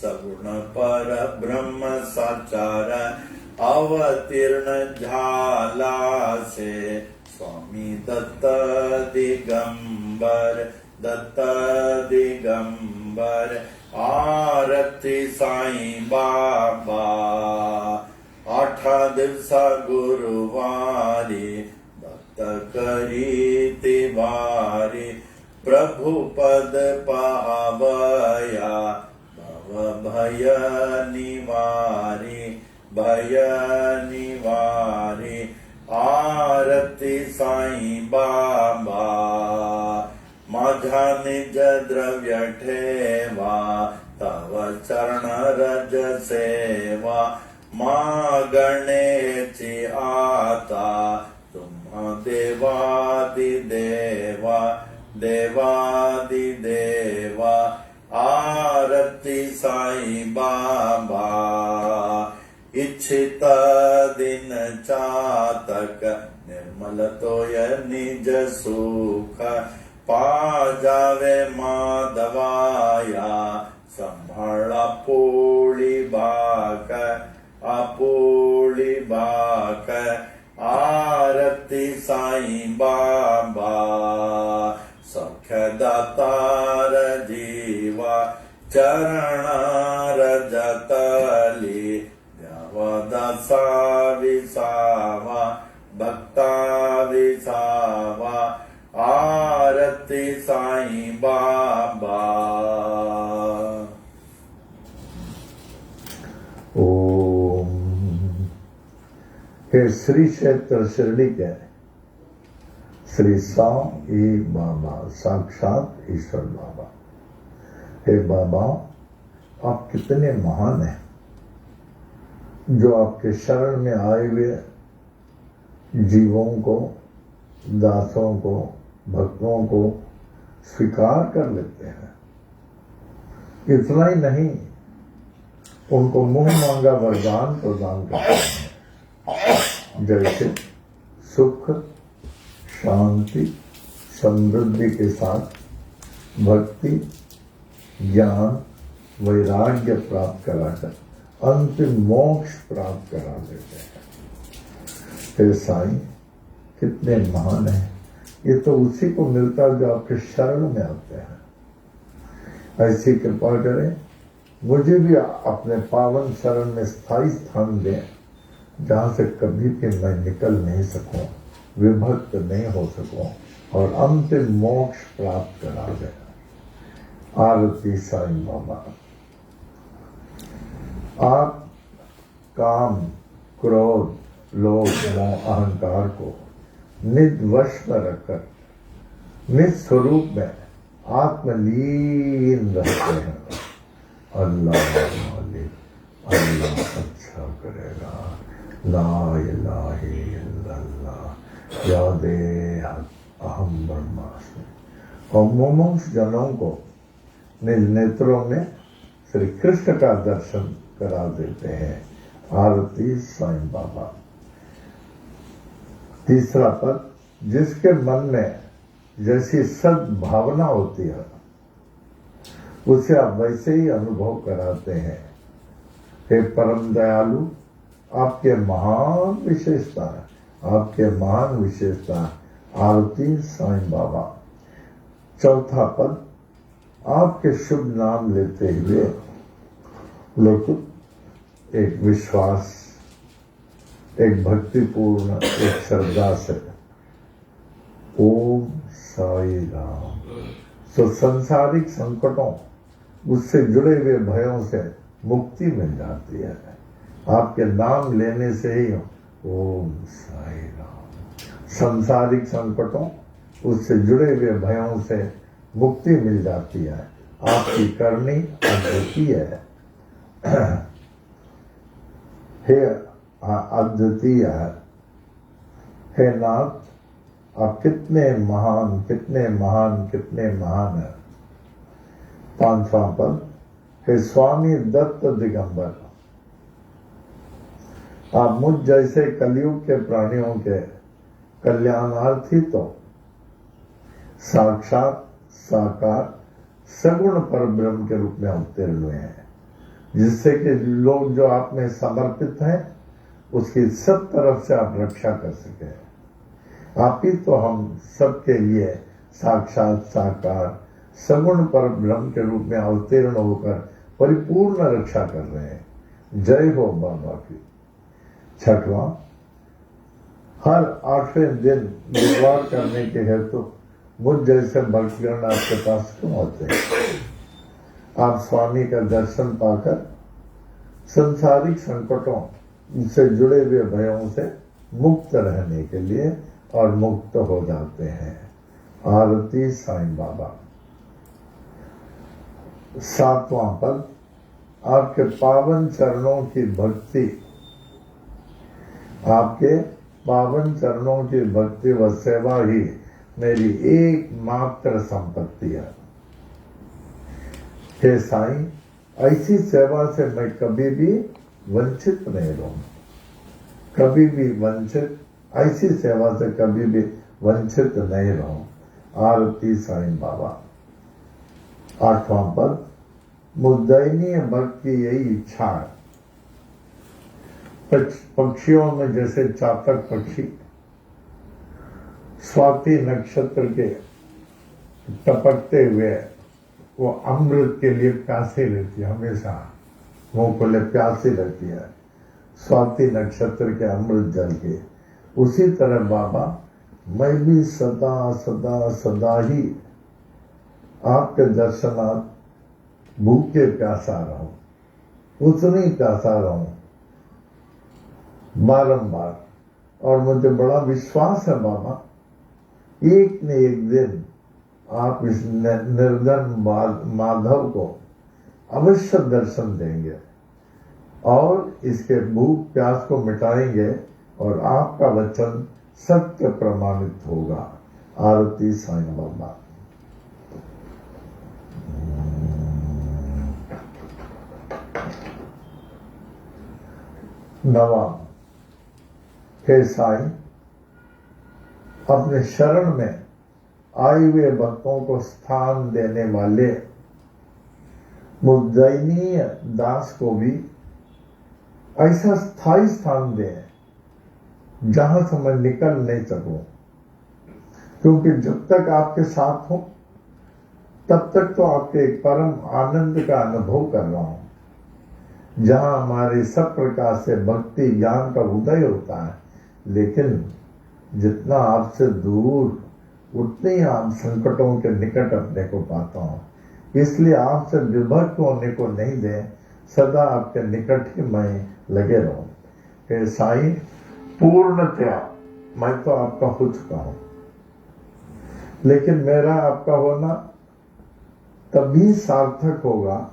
सगुण पर ब्रह्म साचार। अवतीर्ण झाला से स्वामी दत्त दिगंबर, दत्त दिगंबर। आरती साई बाबा 8 दिवसा गुरुवारी, भक्त करीती वारी। प्रभु पद पावया, भव भय निवारी, भय निवारी। आरती साई बाबा माझा निज द्रव्य ठेवा तव चरण रज सेवा मागणेची आता तुम्हा देवादिदेवा देवादिदेवा आरती साई बाबा इच्छित दिन चातक निर्मल तोय निज सुख पा जावे माधवाया संभाळ आपोळी बाक आरती साई बाबा सख्य दातार जीवा चरणार जतली द्यावदासा विसावा भक्ता विसावा आरती साई बाबा।
ओम। हे श्री क्षेत्र शिरडी के श्री साई बाबा साक्षात ईश्वर बाबा, हे बाबा आप कितने महान हैं जो आपके शरण में आए हुए जीवों को, दासों को, भक्तों को स्वीकार कर लेते हैं। इतना ही नहीं, उनको मुंह मांगा वरदान प्रदान करते हैं, जैसे सुख, शांति, समृद्धि के साथ भक्ति, ज्ञान, वैराग्य प्राप्त कराकर अंतिम मोक्ष प्राप्त करा देते हैं। हे साईं कितने महान हैं, ये तो उसी को मिलता है जो आपके शरण में आते हैं। ऐसी कृपा करें, मुझे भी अपने पावन शरण में स्थायी स्थान दें, जहां से कभी भी मैं निकल नहीं सकूं, विभक्त नहीं हो सकूं और अंतिम मोक्ष प्राप्त करा दें। आरती साईं बाबा। आप काम, क्रोध, लोभ, मोह, अहंकार को निज वश में रखकर निज स्वरूप में आत्मलीन रहते हैं। अल्लाह मालिक, अल्लाह अच्छा करेगा, ला इलाहा इल्लल्लाह, यादे अहम ब्रह्मास्मि। और मुमुक्ष जनों को निज नेत्रों में श्री कृष्ण का दर्शन करा देते हैं। आरती साईं बाबा। तीसरा पद, जिसके मन में जैसी सद्भावना होती है उसे आप वैसे ही अनुभव कराते हैं। हे परम दयालु, आपके महान विशेषता है, आपके महान विशेषता। आरती साईं बाबा। चौथा पद, आपके शुभ नाम लेते हुए लेकिन एक विश्वास, एक भक्तिपूर्ण, एक श्रद्धा से ओम साई राम। तो सांसारिक संकटों, उससे जुड़े हुए भयों से मुक्ति मिल जाती है आपके नाम लेने से ही। ओम साई राम। सांसारिक संकटों, उससे जुड़े हुए भयों से मुक्ति मिल जाती है। आपकी करनी अद्वितीय है। हे अद्वितीय है। हे नाथ, आप कितने महान, कितने महान, कितने महान है। पांचवा पद, हे स्वामी दत्त दिगंबर, आप मुझ जैसे कलयुग के प्राणियों के कल्याणार्थी तो साक्षात साकार सगुण पर ब्रह्म के रूप में अवतीर्ण हुए हैं, जिससे कि लोग जो आप में समर्पित हैं उसकी सब तरफ से आप रक्षा कर सके। आप ही तो हम सबके लिए साक्षात साकार सगुण पर ब्रह्म के रूप में अवतीर्ण होकर परिपूर्ण रक्षा कर रहे हैं। जय हो बाबा की। छठवां, हर 8वें दिन निर्वाह करने के हेतु मुझ जैसे भक्तगण आपके पास क्यों होते हैं? आप स्वामी का दर्शन पाकर संसारिक संकटों से जुड़े हुए भयों से मुक्त रहने के लिए और मुक्त हो जाते हैं। आरती साईं बाबा। 7वां पद, आपके पावन चरणों की भक्ति, आपके पावन चरणों की भक्ति व सेवा ही मेरी एकमात्र संपत्ति है। हे साईं, ऐसी सेवा से मैं कभी भी वंचित नहीं रहूं, कभी भी वंचित, ऐसी सेवा से कभी भी वंचित नहीं रहूं। आरती साईं बाबा। 8वां पद, मुद्दयनीय भक्त की यही इच्छा है। पक्षियों में जैसे चातक पक्षी स्वाति नक्षत्र के टपकते हुए वो अमृत के लिए प्यासी रहती है, हमेशा मुंह खोले प्यासी रहती है स्वाति नक्षत्र के अमृत जल के, उसी तरह बाबा मैं भी सदा सदा सदा ही आपके दर्शनार्थ भूखे प्यासा रहूं, उतनी प्यासा रहूं बारंबार। और मुझे बड़ा विश्वास है बाबा, एक न एक दिन आप इस निर्धन माधव को अवश्य दर्शन देंगे और इसके भूख प्यास को मिटाएंगे और आपका वचन सत्य प्रमाणित होगा। आरती साईं बाबा। नवा, हे साईं, अपने शरण में आए हुए भक्तों को स्थान देने वाले मुद्दयनीय दास को भी ऐसा स्थायी स्थान दें जहां से मैं निकल नहीं सकूं, क्योंकि जब तक आपके साथ हूं तब तक तो आपके परम आनंद का अनुभव कर रहा हूं, जहां हमारी सब प्रकार से भक्ति ज्ञान का उदय होता है। लेकिन जितना आपसे दूर उतने ही आप संकटों के निकट अपने को पाता हूं, इसलिए आपसे विभक्त होने को नहीं दे, सदा आपके निकट ही मैं लगे रहूं। हे साईं, पूर्णतया मैं तो आपका हो चुका हूं, लेकिन मेरा आपका होना तभी सार्थक होगा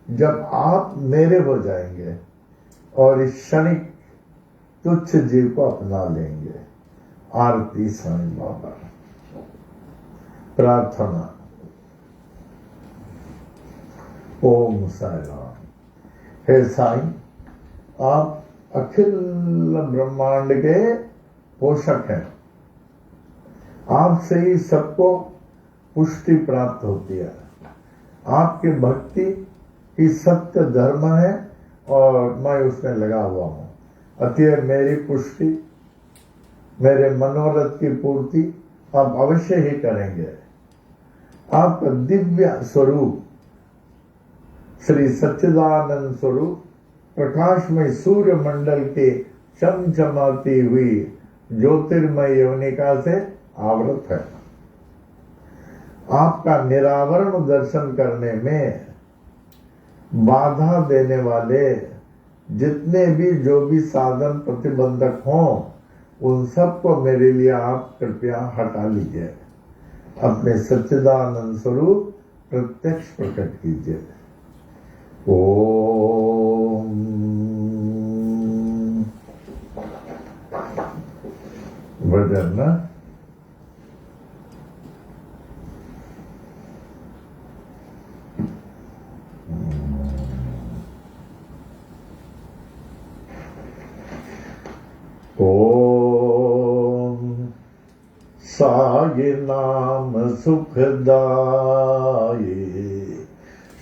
जब आप मेरे हो जाएंगे और इस क्षणिक तुच्छ जीव को अपना लेंगे। आरती साईं बाबा। प्रार्थना। ओम साई राम। हे साईं, आप अखिल ब्रह्मांड के पोषक हैं, आपसे ही सबको पुष्टि प्राप्त होती है। आपकी भक्ति ही सत्य धर्म है और मैं उसमें लगा हुआ हूं। अतः मेरी पुष्टि, मेरे मनोरथ की पूर्ति आप अवश्य ही करेंगे। आपका दिव्य स्वरूप श्री सच्चिदानंद स्वरूप प्रकाशमय सूर्य मंडल के चमचमाती हुई ज्योतिर्मय यवनिका से आवृत है। आपका निरावरण दर्शन करने में बाधा देने वाले जितने भी जो भी साधन प्रतिबंधक हों, उन सबको मेरे लिए आप कृपया हटा लीजिए। अपने सच्चिदानंद स्वरूप प्रत्यक्ष प्रकट कीजिए। ओम। भजन ना ओम। साई नाम सुखदाई,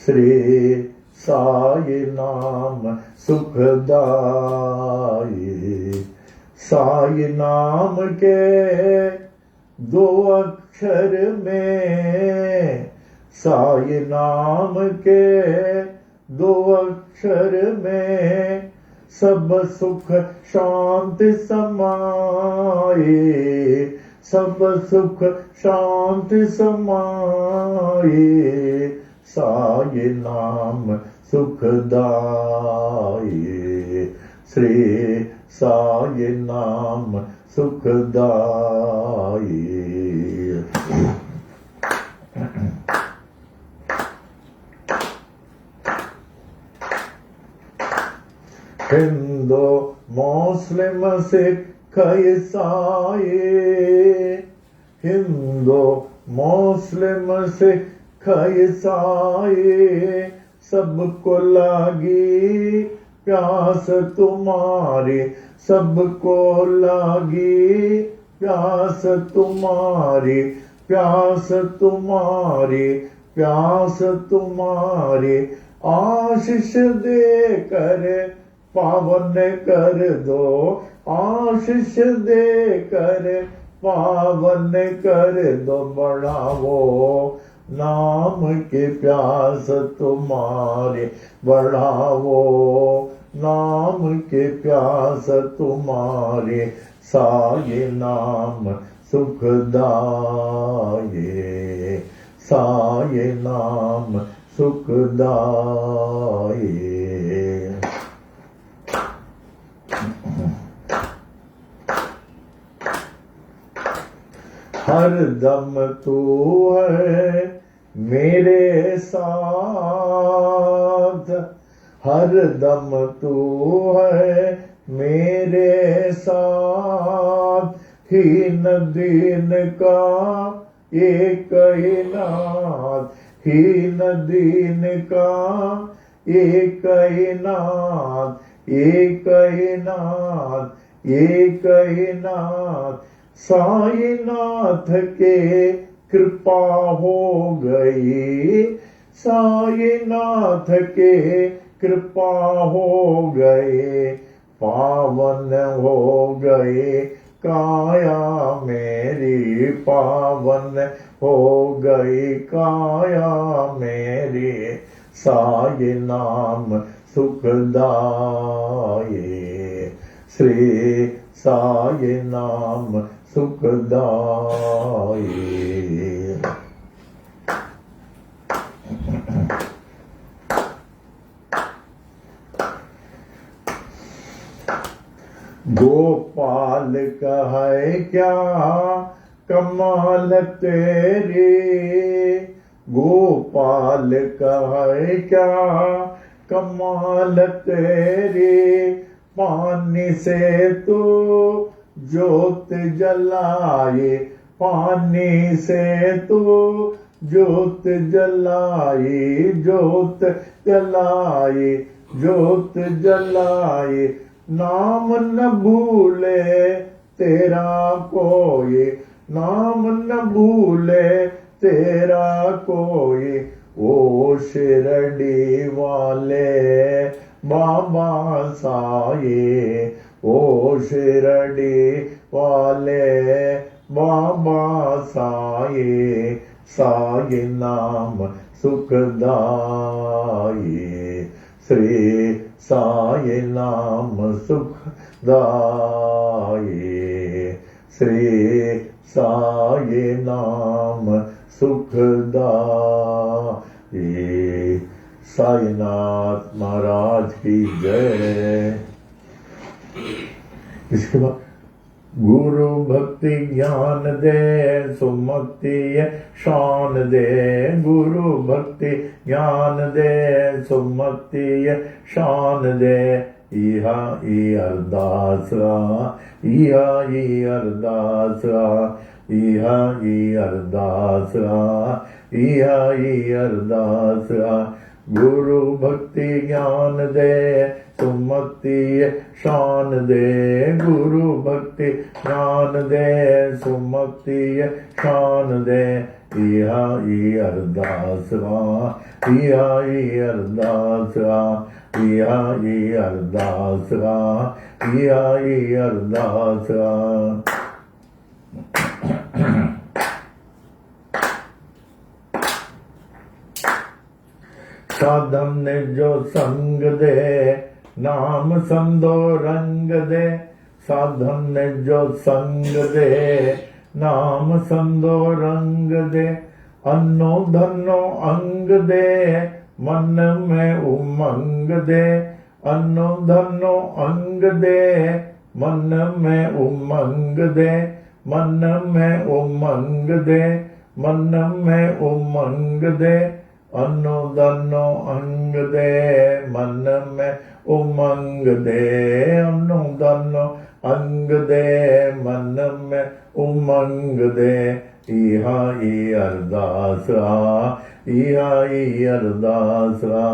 श्री साई नाम सुखदाई। साई नाम के दो अक्षर में, साई नाम के दो अक्षर में सब सुख शांति समाए, सब सुख शांति समाए। साई नाम सुखदाई, श्री साई नाम सुखदाई। हिंदू मुस्लिम सिख ईसाई, हिंदू मुस्लिम सिख ईसाई, सबको लागी प्यास तुम्हारी, सबको लागी प्यास तुम्हारी, प्यास तुम्हारी, प्यास तुम्हारी, आशीष दे कर पावन कर दो, आशीष दे कर पावन कर दो, बढ़ावो नाम की प्यास तुम्हारी, बढ़ावो नाम की प्यास तुम्हारी, साये नाम सुखदाये, साये नाम सुखदाये। हर दम तू है मेरे साथ, हर दम तू है मेरे साथ, हीन दीन का एक ही नाथ, हीन दीन का एक ही नाथ, एक ही नाथ, एक ही नाथ, साईनाथ के कृपा हो गई, साईनाथ के कृपा हो गए, पावन हो गए काया मेरी, पावन हो गई काया मेरी, साई नाम सुखदाये, श्री साई नाम सुखदाये। गोपाल कहे क्या कमाल तेरी, गोपाल कहे क्या कमाल तेरी, पानी से तो ज्योत जलाए, पानी से तो ज्योत जलाए, ज्योत जलाए, ज्योत जलाए, नाम न भूले तेरा कोई, नाम न भूले तेरा कोई, ओ शिरडी वाले बाबा साये, ओ शिरडी वाले बाबा साये, साये नाम सुखदाये, श्री साये नाम सुखदाये, श्री साये नाम सुखदाये। साईनाथ महाराज की जय। इसके बाद गुरु भक्ति ज्ञान दे, सुमति शान दे, गुरु भक्ति ज्ञान दे, सुमति शान दे, इहा ई अरदासरा, इहा ई अरदासरा, इहा ई अरदासरा, इहा ई अरदासरा, गुरु भक्ति ज्ञान दे, सुमति शान दे, गुरु भक्ति ज्ञान दे, सुमति शान दे, इहा ई अरदासरा, इहा ई अरदासरा, इहा ई अरदासरा, इहा ई अरदासरा। साधम ने जो संग दे, नाम संदो रंग दे, साधम ने जो संग दे, नाम संदो रंग दे, अन्नो धनो अंग दे, मन में उमंग दे, अन्नो धनो अंग दे, मन में उमंग दे, मन में उमंग दे, मन में उमंग दे, अन्नो दन्नो अंग दे, मन में उमंग दे। अन्नो दन्नो अंग दे, मन में उमंग दे। इहा ई अरदास आ, इहा ई अरदास आ,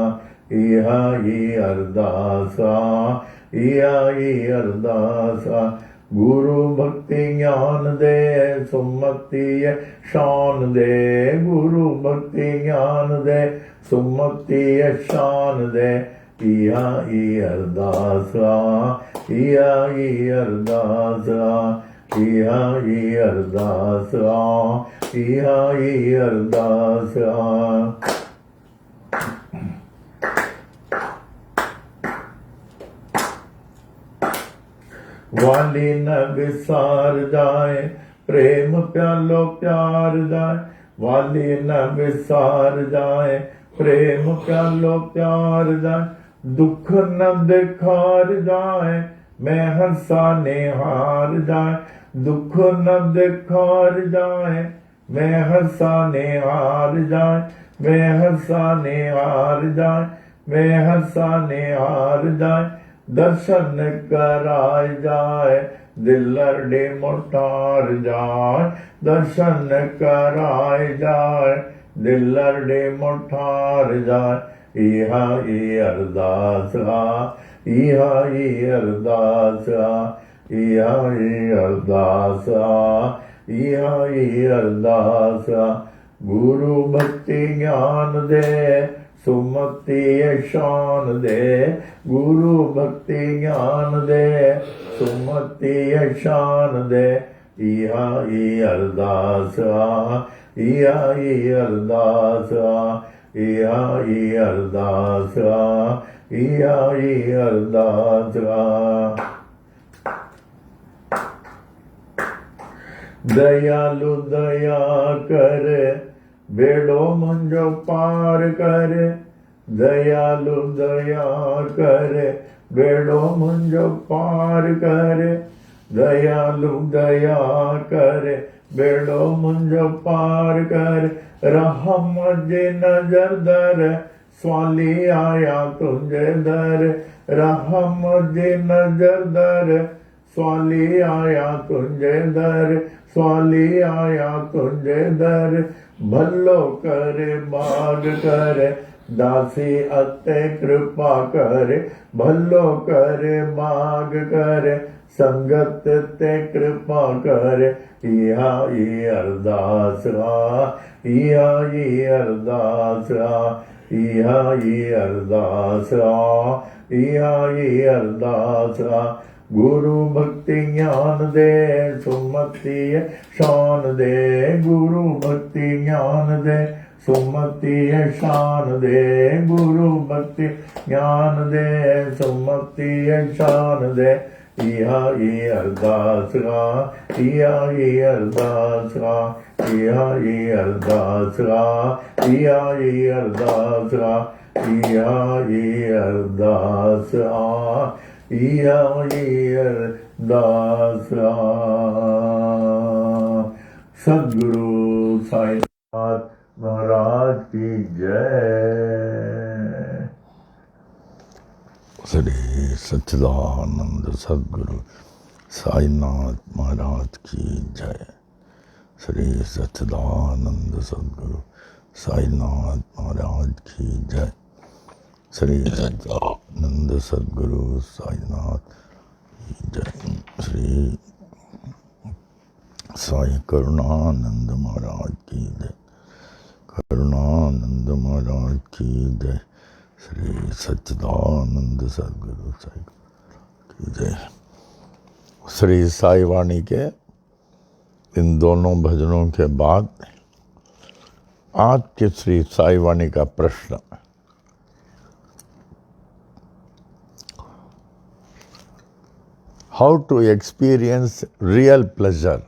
इहा ई अरदास आ, इहा ई अरदास आ। गुरु भक्ति ज्ञान दे, सुमति शान दे। गुरु भक्ति ज्ञान दे, सुमति शान दे। इहा ई अरदास आ, इहा ई अरदास आ, इहा ई अरदास आ, इहा ई अरदास आ। वाली न विसार जाए, प्रेम प्यालो प्यार जाए। वाली न विसार जाए, प्रेम प्यालो प्यार जाए। दुख न दिखार जाए, मैं हंसा निहार जाए। दुख न दिखार जाए, मैं हंसा निहार जाए। मैं हंसा निहार जाए, मैं हंसा निहार जाए। दर्शन कराय जाए, दिल अरडे मोटार जाए। दर्शन कराय जाए, दिल अरडे मोटार जाए। इहा ई अरदास आ, इहा ई अरदास आ, इहा ई अरदास आ, इहा ई अरदास आ। गुरु भक्ति ज्ञान दे, सुमति शान दे। गुरु भक्ति ज्ञान दे, सुमति शान दे। इहा ई अरदास आ, इहा ई अरदास आ, इहा ई अरदास आ, इहा ई अरदास आ। दयालु दया कर, बेड़ो मुंजो पार कर। दयालु दया कर, बेड़ो मुंजो पार कर। दयालु दया कर, बेड़ो मुंजो पार कर। रहम जे नजर दर, स्वाली आया तुझे दर। रहम जे नजर दर, स्वाली आया तुझे दर। स्वाली आया तुझे दर। भलो करे बाग करे, दासी अते कृपा करे। भलो करे बाग करे, संगत ते कृपा करे। इहा ई अरदास आ, इहा ई अरदास आ, इहा ई अरदास आ, इहा ई अरदास आ। गुरु भक्ति ज्ञान दे, सुमति शान दे। गुरु भक्ति ज्ञान दे, सुमति शान दे। गुरु भक्ति ज्ञान दे, सुमति शान दे। इहा ई अरदास आ, इहा ई अरदास आ, इहा ई अरदास आ, इहा ई अरदास आ, इहा ई अरदास आ, इहा ई अरदास आ। सद्गुरु साईनाथ महाराज की जय।
श्री सच्चिदानंद सद्गुरु साईनाथ महाराज की जय। श्री सच्चिदानंद सद्गुरु साईनाथ महाराज की जय। श्री सच्चिदानंद सद्गुरु साईनाथ की जय। श्री साई करुणानंद महाराज की जय। करुणानंद महाराज की जय। श्री सच्चिदानंद सद्गुरु साई की जय। श्री साई वाणी के इन दोनों भजनों के बाद आज के श्री साई वाणी का प्रश्न, how to experience real pleasure.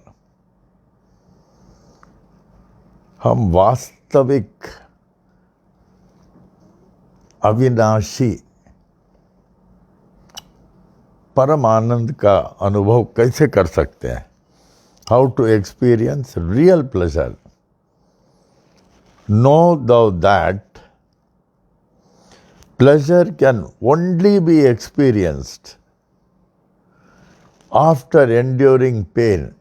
हम वास्तविक अविनाशी परम आनंद का अनुभव कैसे कर सकते हैं। How to experience real pleasure. No though that pleasure can only be experienced after enduring pain.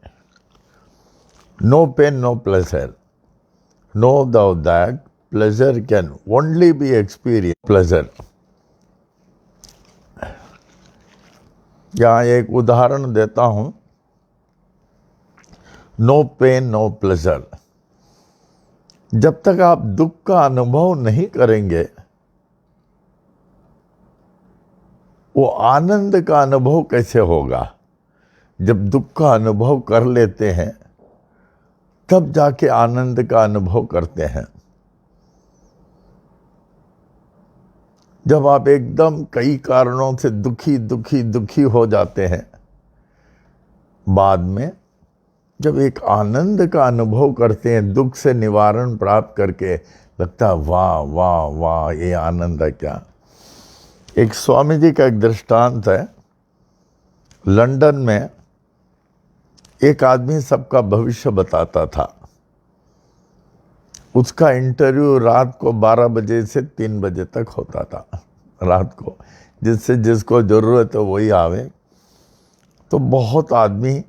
No pain, no pleasure. Know thou that pleasure can only be experienced. Pleasure. यहाँ एक उदाहरण देता हूँ. No pain no pleasure. जब तक आप दुख का अनुभव नहीं करेंगे, वो आनंद का अनुभव कैसे होगा? जब दुख का अनुभव कर लेते हैं तब जाके आनंद का अनुभव करते हैं. जब आप एकदम कई कारणों से दुखी हो जाते हैं, बाद में जब एक आनंद का अनुभव करते हैं, दुख से निवारण प्राप्त करके, लगता है वाह वाह वाह, ये आनंद है क्या. एक स्वामी जी का एक दृष्टांत है. लंदन में एक आदमी सबका भविष्य बताता था. उसका इंटरव्यू रात को 12 बजे से 3 बजे तक होता था. रात को जिससे जिसको जरूरत है वही आवे. तो बहुत आदमी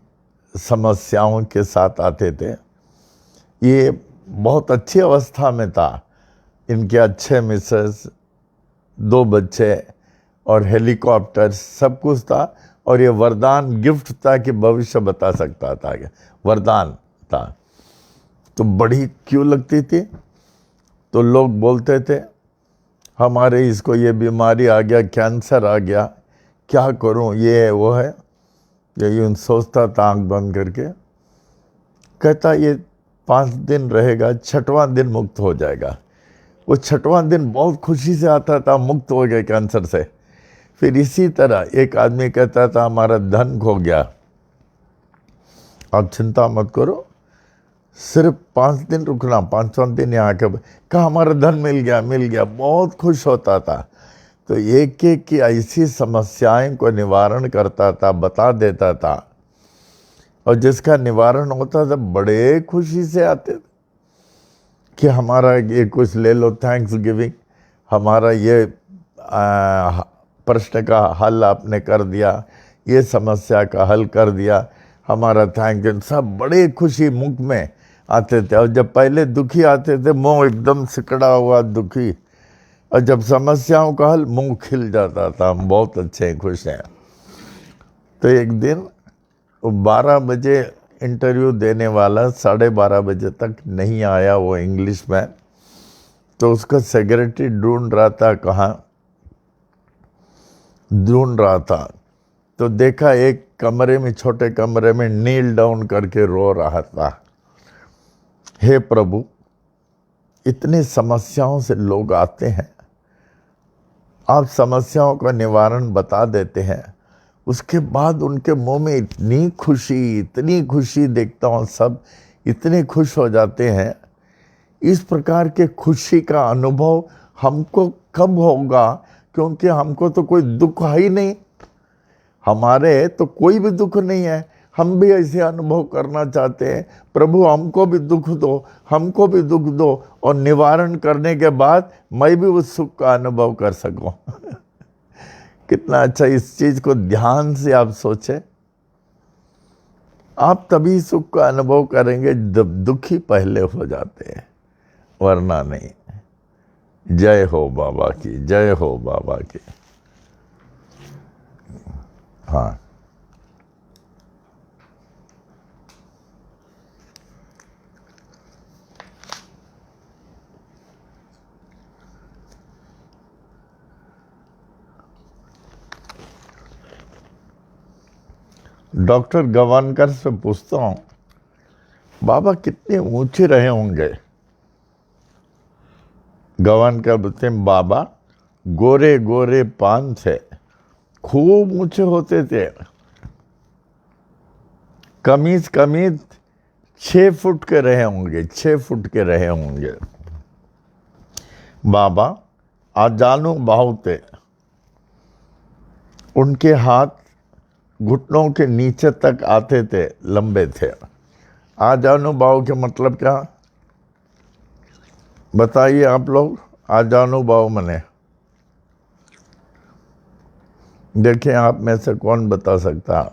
समस्याओं के साथ आते थे. ये बहुत अच्छी अवस्था में था. इनके अच्छे मिसेस, 2 बच्चे और हेलीकॉप्टर, सब कुछ था. और ये वरदान गिफ्ट था कि भविष्य बता सकता था. वरदान था. तो बड़ी क्यों लगती थी. तो लोग बोलते थे हमारे इसको ये बीमारी आ गया, कैंसर आ गया, क्या करूं, ये वो है. ये यूँ सोचता था आँख बंद करके. कहता ये 5 दिन रहेगा, 6वां दिन मुक्त हो जाएगा. वो 6वां दिन बहुत खुशी से आता था, मुक्त हो गए कैंसर से. फिर इसी तरह एक आदमी कहता था हमारा धन खो गया. आप चिंता मत करो, सिर्फ 5 दिन रुकना, 5वां दिन यहाँ के कहा हमारा धन मिल गया. बहुत खुश होता था. तो एक एक की ऐसी समस्याएं को निवारण करता था, बता देता था. और जिसका निवारण होता था बड़े खुशी से आते थे कि हमारा ये कुछ ले लो, थैंक्स गिविंग, हमारा ये प्रश्न का हल आपने कर दिया, ये समस्या का हल कर दिया, हमारा थैंक यू. सब बड़े खुशी मुख में आते थे. और जब पहले दुखी आते थे, मुंह एकदम सिकड़ा हुआ दुखी. और जब समस्याओं का हल, मुंह खिल जाता था, हम बहुत अच्छे हैं, खुश हैं. तो एक दिन 12 बजे इंटरव्यू देने वाला 12:30 बजे तक नहीं आया, वो इंग्लिश में. तो उसका सेक्रेटरी ढूंढ रहा था. तो देखा एक कमरे में, छोटे कमरे में नील डाउन करके रो रहा था. हे प्रभु, इतनी समस्याओं से लोग आते हैं, आप समस्याओं का निवारण बता देते हैं, उसके बाद उनके मुंह में इतनी खुशी देखता हूँ, सब इतने खुश हो जाते हैं. इस प्रकार के खुशी का अनुभव हमको कब होगा? क्योंकि हमको तो कोई दुख है ही नहीं, हमारे तो कोई भी दुख नहीं है. हम भी ऐसे अनुभव करना चाहते हैं. प्रभु हमको भी दुख दो, और निवारण करने के बाद मैं भी उस सुख का अनुभव कर सकूं. कितना अच्छा. इस चीज को ध्यान से आप सोचें. आप तभी सुख का अनुभव करेंगे जब दुखी पहले हो जाते हैं, वरना नहीं. जय हो बाबा की, जय हो बाबा की. हाँ, डॉक्टर गवानकर से पूछता हूँ, बाबा कितने ऊंचे रहे होंगे? गवानकर बोलते हैं बाबा गोरे गोरे पान थे, खूब ऊंचे होते थे. कमीज 6 फुट के रहे होंगे, 6 फुट के रहे होंगे. बाबा आजानु बाहु थे, उनके हाथ घुटनों के नीचे तक आते थे, लंबे थे. आजानुभाव के मतलब क्या बताइए आप लोग? आजानुभाव मने देखिए, आप में से कौन बता सकता,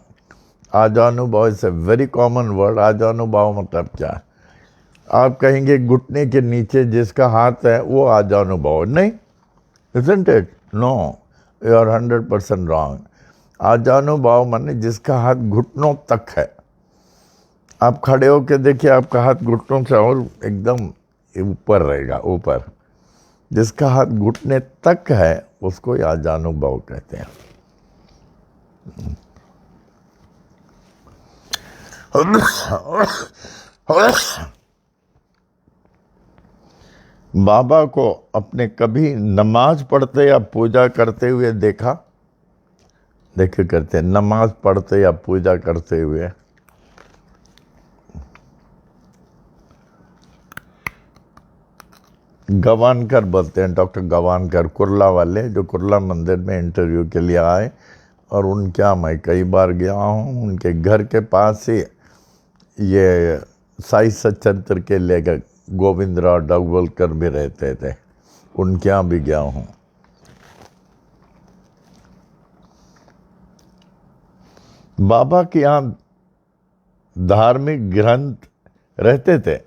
आजानुभाव is a very common word. आजानुभाव मतलब क्या? आप कहेंगे घुटने के नीचे जिसका हाथ है वो आजानुभाव, नहीं, isn't it? No, you are 100% wrong. आजानुभाव माने जिसका हाथ घुटनों तक है। आप खड़े होके देखिए, आपका हाथ घुटनों से और एकदम ऊपर रहेगा, ऊपर। जिसका हाथ घुटने तक है उसको आजानुभाव कहते हैं। बाबा को अपने कभी नमाज पढ़ते या पूजा करते हुए देखा? देखिए, करते हैं नमाज पढ़ते या पूजा करते हुए। गवानकर बोलते हैं, डॉक्टर गवानकर, कुर्ला वाले, जो कुर्ला मंदिर में इंटरव्यू के लिए आए। और उनके यहाँ मैं कई बार गया हूँ। उनके घर के पास ही ये साई सचंत्र के लेकर गोविंदराव डगवलकर भी रहते थे, उनके यहाँ भी गया हूँ। बाबा के यहाँ धार्मिक ग्रंथ रहते थे।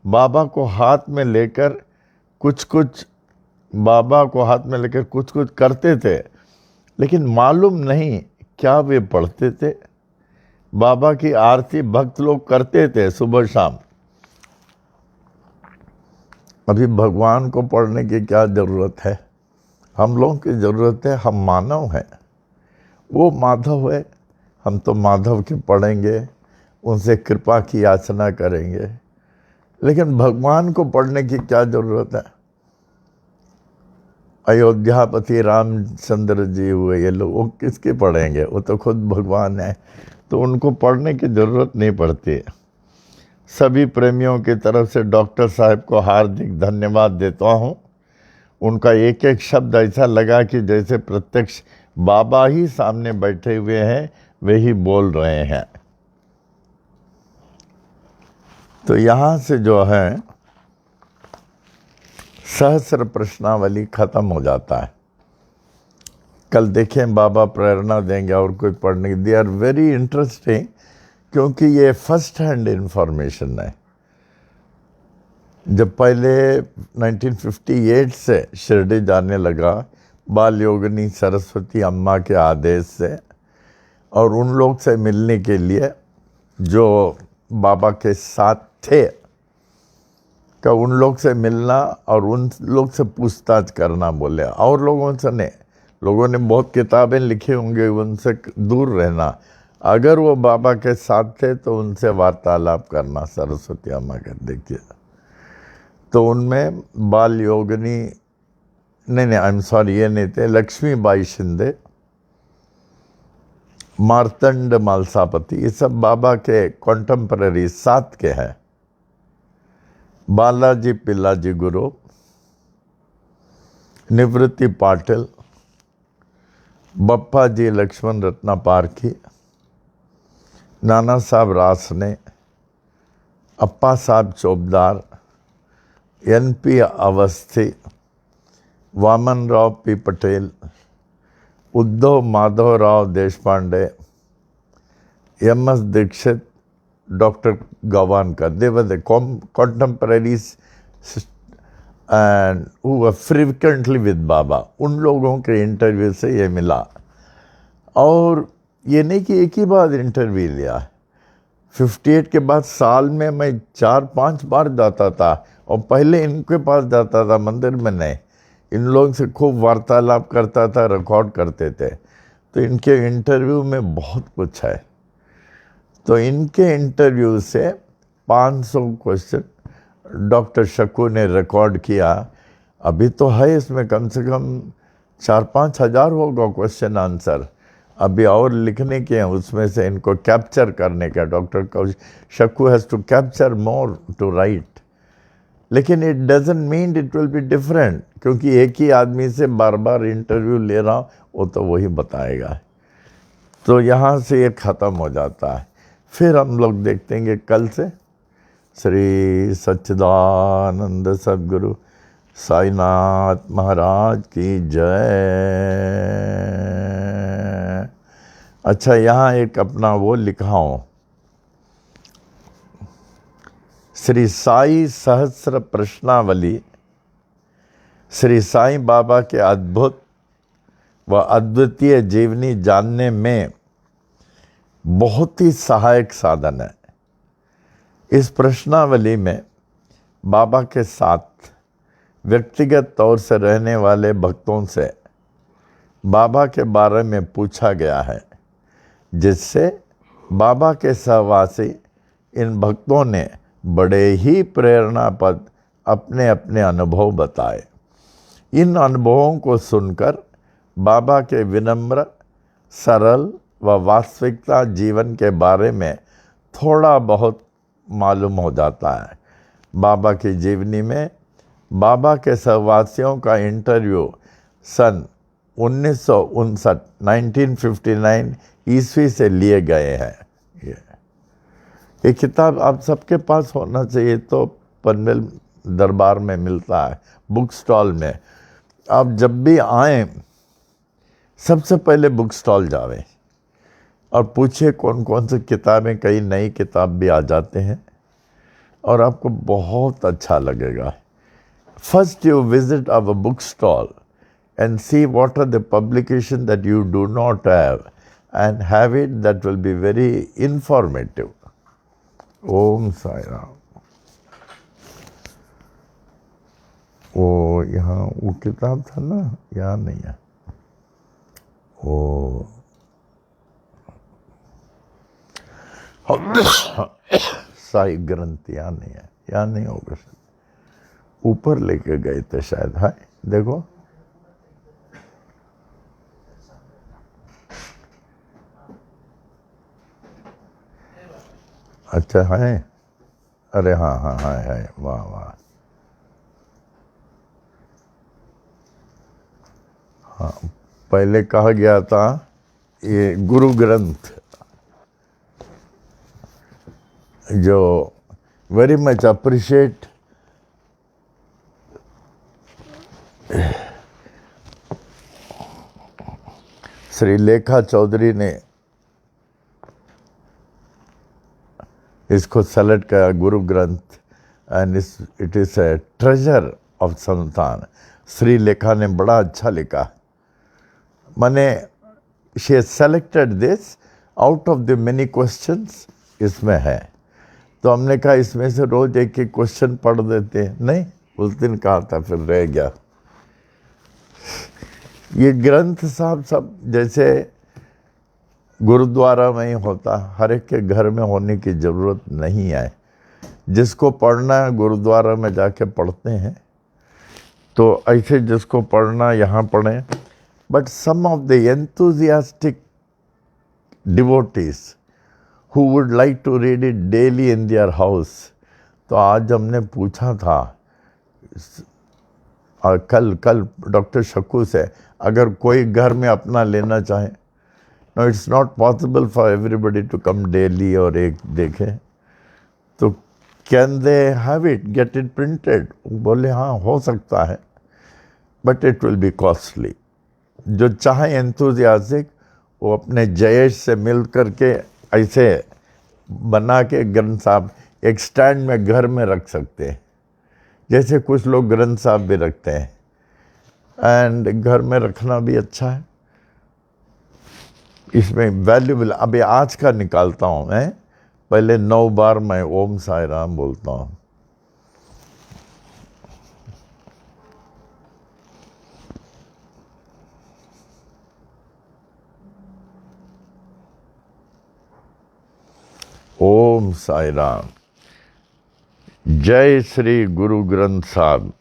बाबा को हाथ में लेकर कुछ कुछ करते थे, लेकिन मालूम नहीं क्या वे पढ़ते थे। बाबा की आरती भक्त लोग करते थे सुबह शाम। अभी भगवान को पढ़ने की क्या ज़रूरत है? हम लोगों की ज़रूरत है, हम मानव हैं, वो माधव है, हम तो माधव के पढ़ेंगे, उनसे कृपा की याचना करेंगे। लेकिन भगवान को पढ़ने की क्या ज़रूरत है? अयोध्यापति रामचंद्र जी हुए ये लोग, वो किसके पढ़ेंगे? वो तो खुद भगवान है, तो उनको पढ़ने की ज़रूरत नहीं पड़ती। सभी प्रेमियों की तरफ से डॉक्टर साहब को हार्दिक धन्यवाद देता हूँ। उनका एक एक शब्द ऐसा लगा कि जैसे प्रत्यक्ष बाबा ही सामने बैठे हुए हैं, वे ही बोल रहे हैं। तो यहाँ से जो है सहस्र प्रश्नावली खत्म हो जाता है। कल देखें बाबा प्रेरणा देंगे और कोई पढ़ने, दे आर वेरी इंटरेस्टिंग, क्योंकि ये फर्स्ट हैंड इंफॉर्मेशन है। जब पहले 1958 से शिरडी जाने लगा, बाल योगिनी सरस्वती अम्मा के आदेश से, और उन लोग से मिलने के लिए जो बाबा के साथ थे, का उन लोग से मिलना और उन लोग से पूछताछ करना बोले। और लोगों से नहीं, लोगों ने बहुत किताबें लिखी होंगी, उनसे दूर रहना। अगर वो बाबा के साथ थे तो उनसे वार्तालाप करना। सरस्वती अम्मा का देखिए, तो उनमें बाल योगिनी नहीं, आई एम सॉरी, ये नहीं थे, लक्ष्मीबाई शिंदे, मार्तंड मालसापति, ये सब बाबा के कॉन्टेम्पररी साथ के हैं। बालाजी पिल्लाजी गुरु, निवृत्ति पाटिल, बप्पा जी लक्ष्मण रत्ना पारखी, नाना साहब Rasane, Appa Saheb Chopdar, NP Awasthi, Vaman Rao P Patel, Uddhav Madhav Rao Deshpande, MS Dikshit, doctor Gawankar, they were the contemporaries and who were frequently with Baba. उन लोगों के इंटरव्यू से ये मिला। और ये नहीं कि एक ही बार इंटरव्यू लिया, 58 के बाद साल में मैं 4-5 बार जाता था, और पहले इनके पास जाता था, मंदिर में नहीं। इन लोगों से खूब वार्तालाप करता था, रिकॉर्ड करते थे। तो इनके इंटरव्यू में बहुत कुछ है। तो इनके इंटरव्यू से 500 क्वेश्चन डॉक्टर शकू ने रिकॉर्ड किया। अभी तो है इसमें कम से कम 4-5 हज़ार होगा क्वेश्चन आंसर, अभी और लिखने के हैं। उसमें से इनको कैप्चर करने का, doctor Shaku has to capture more to write. लेकिन it doesn't mean it will be different, क्योंकि एक ही आदमी से बार बार इंटरव्यू ले रहा हूँ, वो तो वही बताएगा। तो यहाँ से ये ख़त्म हो जाता है। फिर हम लोग देखते हैं कल से श्री सच्चिदानंद सद्गुरु साईनाथ महाराज की जय। अच्छा, यहाँ एक अपना वो लिखा हूँ, श्री साई सहस्र प्रश्नावली श्री साईं बाबा के अद्भुत व अद्वितीय जीवनी जानने में बहुत ही सहायक साधन है। इस प्रश्नावली में बाबा के साथ व्यक्तिगत तौर से रहने वाले भक्तों से बाबा के बारे में पूछा गया है, जिससे बाबा के सहवासी इन भक्तों ने बड़े ही प्रेरणापद अपने अपने अनुभव बताए। इन अनुभवों को सुनकर बाबा के विनम्र, सरल व वास्तविकता जीवन के बारे में थोड़ा बहुत मालूम हो जाता है। बाबा की जीवनी में बाबा के सहवासियों का इंटरव्यू सन 1959 ईस्वी से लिए गए हैं। ये किताब आप सबके पास होना चाहिए, तो पनवेल दरबार में मिलता है, बुक स्टॉल में। आप जब भी आएँ सबसे पहले बुक स्टॉल जावें और पूछिए कौन कौन सी किताबें, कई नई किताब भी आ जाते हैं और आपको बहुत अच्छा लगेगा। First you visit our book stall and see what are the publications that you do not have and have it, that will be very informative. Om Sai Ram. वो यहाँ वो किताब था ना, यहाँ नहीं है वो। साई ग्रंथ यहाँ नहीं है, यहाँ नहीं होगा, ऊपर लेके गए थे शायद। है देखो, अच्छा है, अरे हाँ हाँ हाँ है, वाह वाह। हाँ, पहले कहा गया था ये गुरु ग्रंथ, जो वेरी मच अप्रिशिएट श्री लेखा चौधरी ने इसको सेलेक्ट किया, Guru Granth, and it is a treasure of संतान। श्री लेखा ने बड़ा अच्छा लिखा। माने she has selected this out of the many questions इसमें है, तो हमने कहा इसमें से रोज एक एक क्वेश्चन पढ़ देते हैं। नहीं, उस दिन कहा था, फिर रह गया। ये ग्रंथ साहब सब जैसे गुरुद्वारा में ही होता, हर एक के घर में होने की ज़रूरत नहीं है। जिसको पढ़ना है गुरुद्वारा में जाके पढ़ते हैं, तो ऐसे जिसको पढ़ना यहाँ पढ़ें। But some of the enthusiastic devotees who would like to read it daily in their house, तो आज हमने पूछा था और कल डॉक्टर शकू से, अगर कोई घर में अपना लेना चाहे, no it's not possible for everybody to come daily और एक देखे, तो can they have it, get it printed? बोले हाँ हो सकता है, but it will be costly. जो चाहे एंथुजियास्टिक वो अपने जयेश से मिल करके ऐसे बना के ग्रंथ साहब एक स्टैंड में घर में रख सकते हैं, जैसे कुछ लोग ग्रंथ साहब भी रखते हैं, एंड घर में रखना भी अच्छा है। इसमें वैल्यूबल, अभी आज का निकालता हूँ मैं, पहले 9 बार मैं ओम साई राम बोलता हूँ। ओम साई राम। जय श्री गुरु ग्रंथ साहब।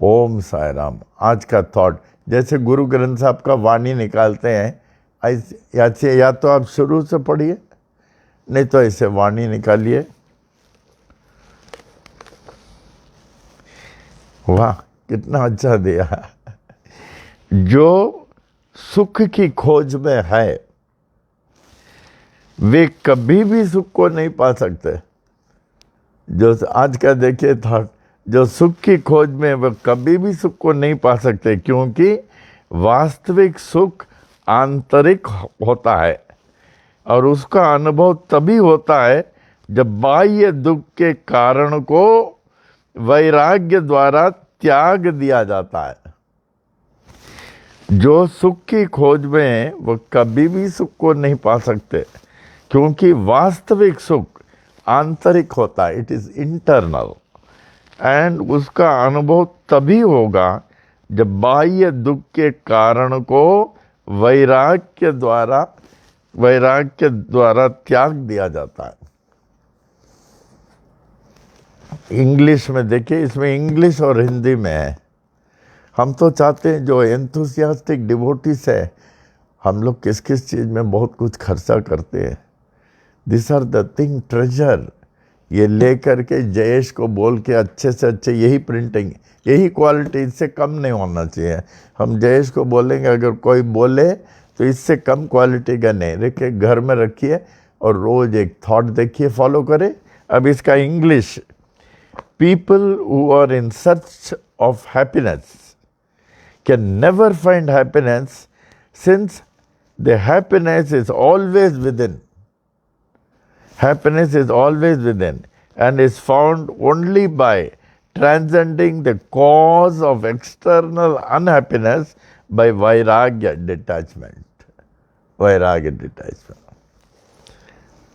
ओम साई राम। आज का थॉट, जैसे गुरु ग्रंथ साहब का वाणी निकालते हैं ऐसे, या तो आप शुरू से पढ़िए, नहीं तो ऐसे वाणी निकालिए। वाह कितना अच्छा दिया। जो सुख की खोज में है वे कभी भी सुख को नहीं पा सकते। जो आज का देखिए थॉट, जो सुख की खोज में वह कभी भी सुख को नहीं पा सकते, क्योंकि वास्तविक सुख आंतरिक होता है और उसका अनुभव तभी होता है जब बाह्य दुख के कारण को वैराग्य द्वारा त्याग दिया जाता है। जो सुख की खोज में है वो कभी भी सुख को नहीं पा सकते, क्योंकि वास्तविक सुख आंतरिक होता है, इट इज इंटरनल, एंड उसका अनुभव तभी होगा जब बाह्य दुख के कारण को वैराग्य द्वारा त्याग दिया जाता है। इंग्लिश में देखिए, इसमें इंग्लिश और हिंदी में है। हम तो चाहते हैं जो एंथुसियास्टिक डिवोटीज है, हम लोग किस किस चीज़ में बहुत कुछ खर्चा करते हैं। This are the thing treasure, ये लेकर के जयेश को बोल के अच्छे से अच्छे, यही प्रिंटिंग, यही क्वालिटी, इससे कम नहीं होना चाहिए। हम जयेश को बोलेंगे अगर कोई बोले तो इससे कम क्वालिटी का नहीं, रखिए घर में रखिए और रोज एक थॉट देखिए, फॉलो करें। अब इसका English, people who are in search of happiness can never find happiness, since the happiness is always within. Happiness is always within and is found only by transcending the cause of external unhappiness by vairagya detachment. Vairagya detachment.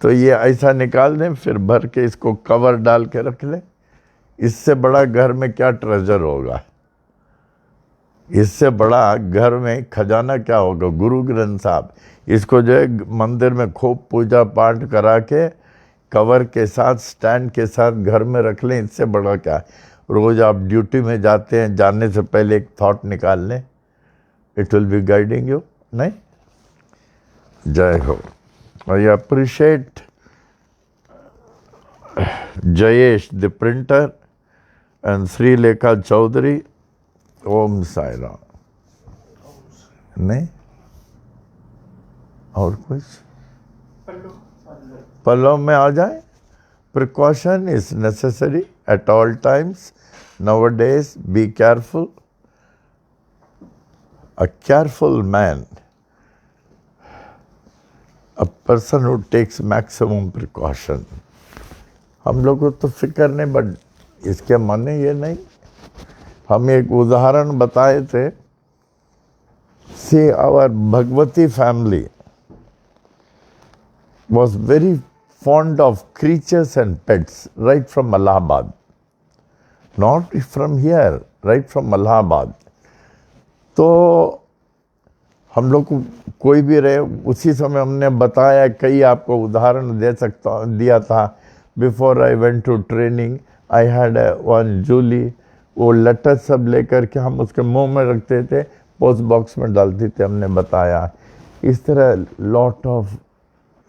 तो ये ऐसा निकाल दें, फिर भर के इसको cover डाल के रख लें। इससे बड़ा घर में क्या ट्रेजर होगा, इससे बड़ा घर में खजाना क्या होगा। गुरु ग्रंथ साहब, इसको जो है मंदिर में खूब पूजा पाठ करा के कवर के साथ, स्टैंड के साथ घर में रख लें, इससे बड़ा क्या। रोज आप ड्यूटी में जाते हैं, जाने से पहले एक थॉट निकाल लें, it will be guiding you. नहीं, जय हो। I appreciate Jayesh the printer and Shrilekha Chaudhary. Om Sai Ram. नहीं और कुछ पल्लव में आ जाए। Precaution is necessary at all times nowadays, be careful. A careful man, a person who takes maximum precaution. हम लोग को तो फिक्र नहीं, बट इसके माने ये नहीं। हम एक उदाहरण बताए थे, say our Bhagwati family was very fond of creatures and pets right from Allahabad, not from here, right from Allahabad. तो हम लोग को कोई भी रहे, उसी समय हमने बताया, कई आपको उदाहरण दिया था। Before I went to training I had one Julie, वो लेटर सब लेकर के हम उसके मुंह में रखते थे, पोस्ट बॉक्स में डालते थे, हमने बताया। इस तरह लॉट ऑफ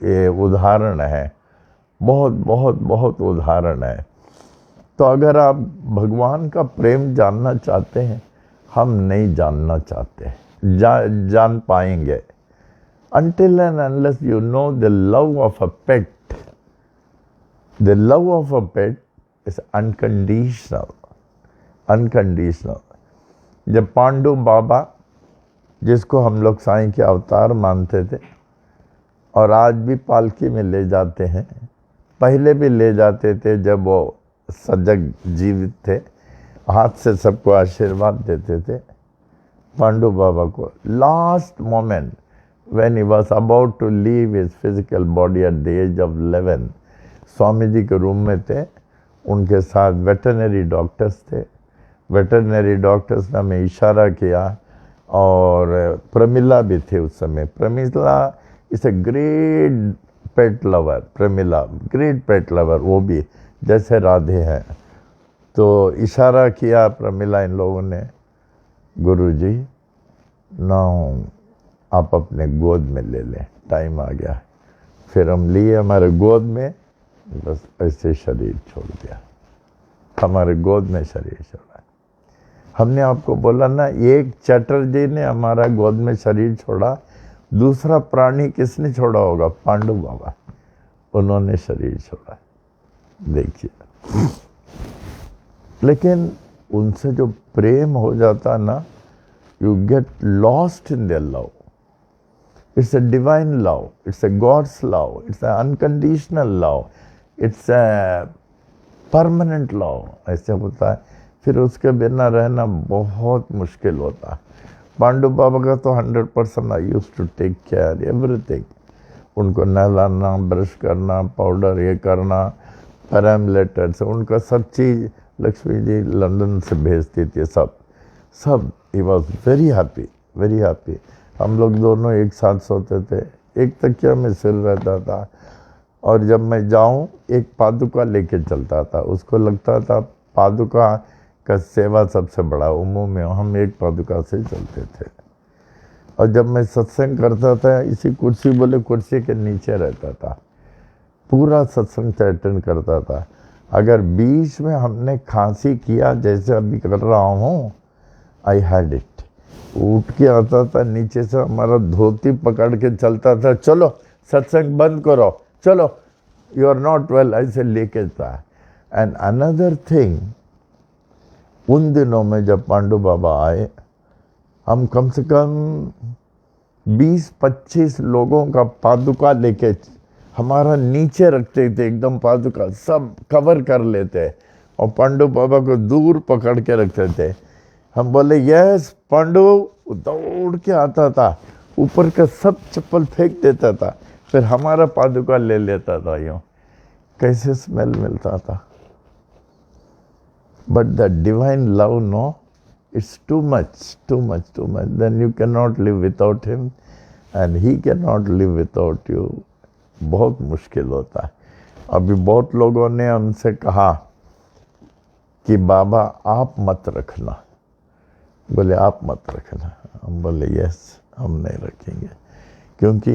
ये उदाहरण है, बहुत बहुत बहुत उदाहरण है। तो अगर आप भगवान का प्रेम जानना चाहते हैं, हम नहीं जानना चाहते, जान पाएंगे until and unless you know the love of a pet. The love of a pet is unconditional. Unconditional. जब पांडु बाबा, जिसको हम लोग साईं के अवतार मानते थे और आज भी पालकी में ले जाते हैं, पहले भी ले जाते थे जब वो सजग जीवित थे, हाथ से सबको आशीर्वाद देते थे। पांडु बाबा को last moment when he was about to leave his physical body at the age of 11, Swami ji के रूम में थे, उनके साथ वेटरनरी डॉक्टर्स थे। वेटरनरी डॉक्टर्स ने हमें इशारा किया, और प्रमिला भी थे उस समय। Pramila is a great pet lover, Pramila great pet lover, वो भी जैसे राधे हैं। तो इशारा किया प्रमिला इन लोगों ने, गुरुजी ना आप अपने गोद में ले लें, टाइम आ गया। फिर हम लिए हमारे गोद में, बस ऐसे शरीर छोड़ दिया, हमारे गोद में शरीर छोड़ा। हमने आपको बोला ना, एक चटर्जी ने हमारा गोद में शरीर छोड़ा, दूसरा प्राणी किसने छोड़ा होगा? पांडु बाबा, उन्होंने शरीर छोड़ा। देखिए, लेकिन उनसे जो प्रेम हो जाता ना, you get lost in their love. It's a divine love. It's a God's love. It's an unconditional love. It's a permanent love. ऐसे होता है। फिर उसके बिना रहना बहुत मुश्किल होता है। पांडु बाबा का तो 100% I use to take care everything. उनको नहलाना, ब्रश करना, पाउडर ये करना, पैरामिलेटर से उनका सब चीज़ लक्ष्मी जी लंदन से भेजती थी। सब he was very happy, very happy. हम लोग दोनों एक साथ सोते थे, एक तकिया में सिर रहता था, और जब मैं जाऊं एक पादुका लेके चलता था। उसको लगता था पादुका का सेवा सबसे बड़ा, उम्म में हम एक पादुका से चलते थे। और जब मैं सत्संग करता था इसी कुर्सी बोले कुर्सी के नीचे रहता था, पूरा सत्संग से अटेंड करता था। अगर बीच में हमने खांसी किया जैसे अभी कर रहा हूँ, आई हैड इट। उठ के आता था नीचे से, हमारा धोती पकड़ के चलता था, चलो सत्संग बंद करो, चलो यू आर नॉट वेल, ऐसे लेके था। एंड अनदर थिंग, उन दिनों में जब पांडु बाबा आए, हम कम से कम 20-25 लोगों का पादुका लेके हमारा नीचे रखते थे, एकदम पादुका सब कवर कर लेते, और पांडु बाबा को दूर पकड़ के रखते थे। हम बोले यस पांडु, दौड़ के आता था, ऊपर का सब चप्पल फेंक देता था, फिर हमारा पादुका ले लेता था। यूँ कैसे स्मेल मिलता था। But the divine love, no, it's too much, then you cannot live without him and he cannot live without you। बहुत मुश्किल होता है। अभी बहुत लोगों ने हमसे कहा कि बाबा आप मत रखना, बोले आप मत रखना, हम बोले यस हम नहीं रखेंगे, क्योंकि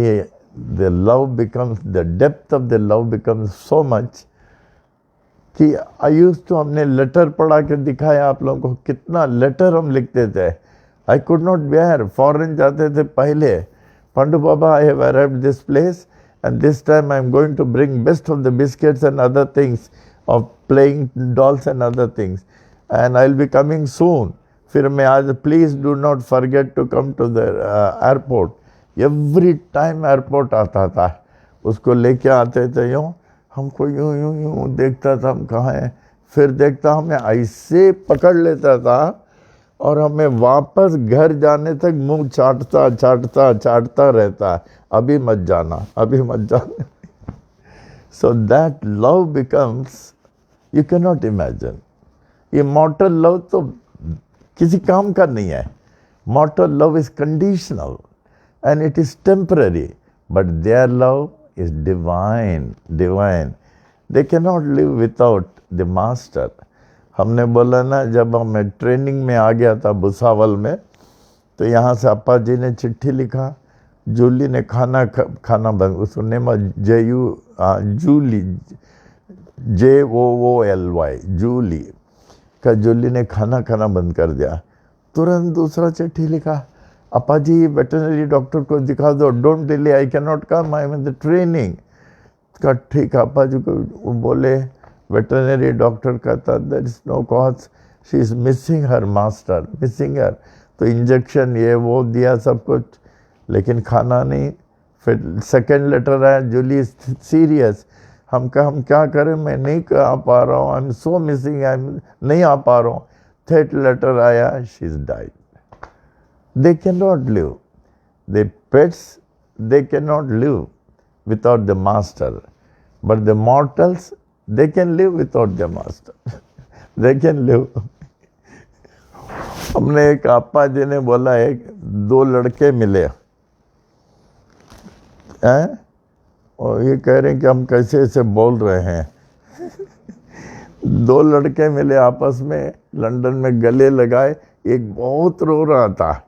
the love becomes, the depth of the love becomes so much कि आयुष तो हमने लेटर पढ़ा के दिखाया आप लोगों को, कितना लेटर हम लिखते थे। I could not bear, foreign जाते थे पहले, Pandu Baba I have arrived this place and this time I am going to bring best of the biscuits and other things of playing dolls and other things and I will be coming soon. फिर मैं आज please do not forget to come to the airport. Every time airport आता था, उसको लेके आते थे। यूँ हमको यूँ यूँ यूँ देखता था, हम कहाँ हैं, फिर देखता हमें ऐसे पकड़ लेता था और हमें वापस घर जाने तक मुंह चाटता रहता, अभी मत जाना, अभी मत जाना। So that love becomes, you can not imagine. ये मॉर्टल लव तो किसी काम का नहीं है। मॉर्टल love is conditional and it is temporary, but their love is divine। They cannot live without the master। हमने बोला ना, जब मैं ट्रेनिंग में आ गया था भुसावल में, तो यहाँ से अप्पा जी ने चिट्ठी लिखा, जूली ने खाना बंद, उसको नेम जूली, JOOLY, जूली का, जूली ने खाना बंद कर दिया। तुरंत दूसरा चिट्ठी लिखा, अप्पा जी वेटरनरी डॉक्टर को दिखा दो, don't delay, I can not come, I am in the training. का ठीक है, अप्पा जी को बोले, वेटरनरी डॉक्टर कहता there is no cause, she is missing her master, missing her. तो इंजेक्शन ये वो दिया सब कुछ, लेकिन खाना नहीं। फिर सेकेंड लेटर आया, जूली सीरियस। हम क्या करें, मैं नहीं आ पा रहा हूँ, I am so missing, I am नहीं आ पा रहा हूँ। थर्ड लेटर आया, she is died. They cannot live. The pets, they cannot live without the master. But the mortals, they can live without their master. They can live. हमने एक अप्पा जी ने बोला, एक 2 लड़के मिले हैं, और ये कह रहे हैं कि हम कैसे ऐसे बोल रहे हैं। 2 लड़के मिले आपस में, लंदन में गले लगाए, एक बहुत रो रहा था।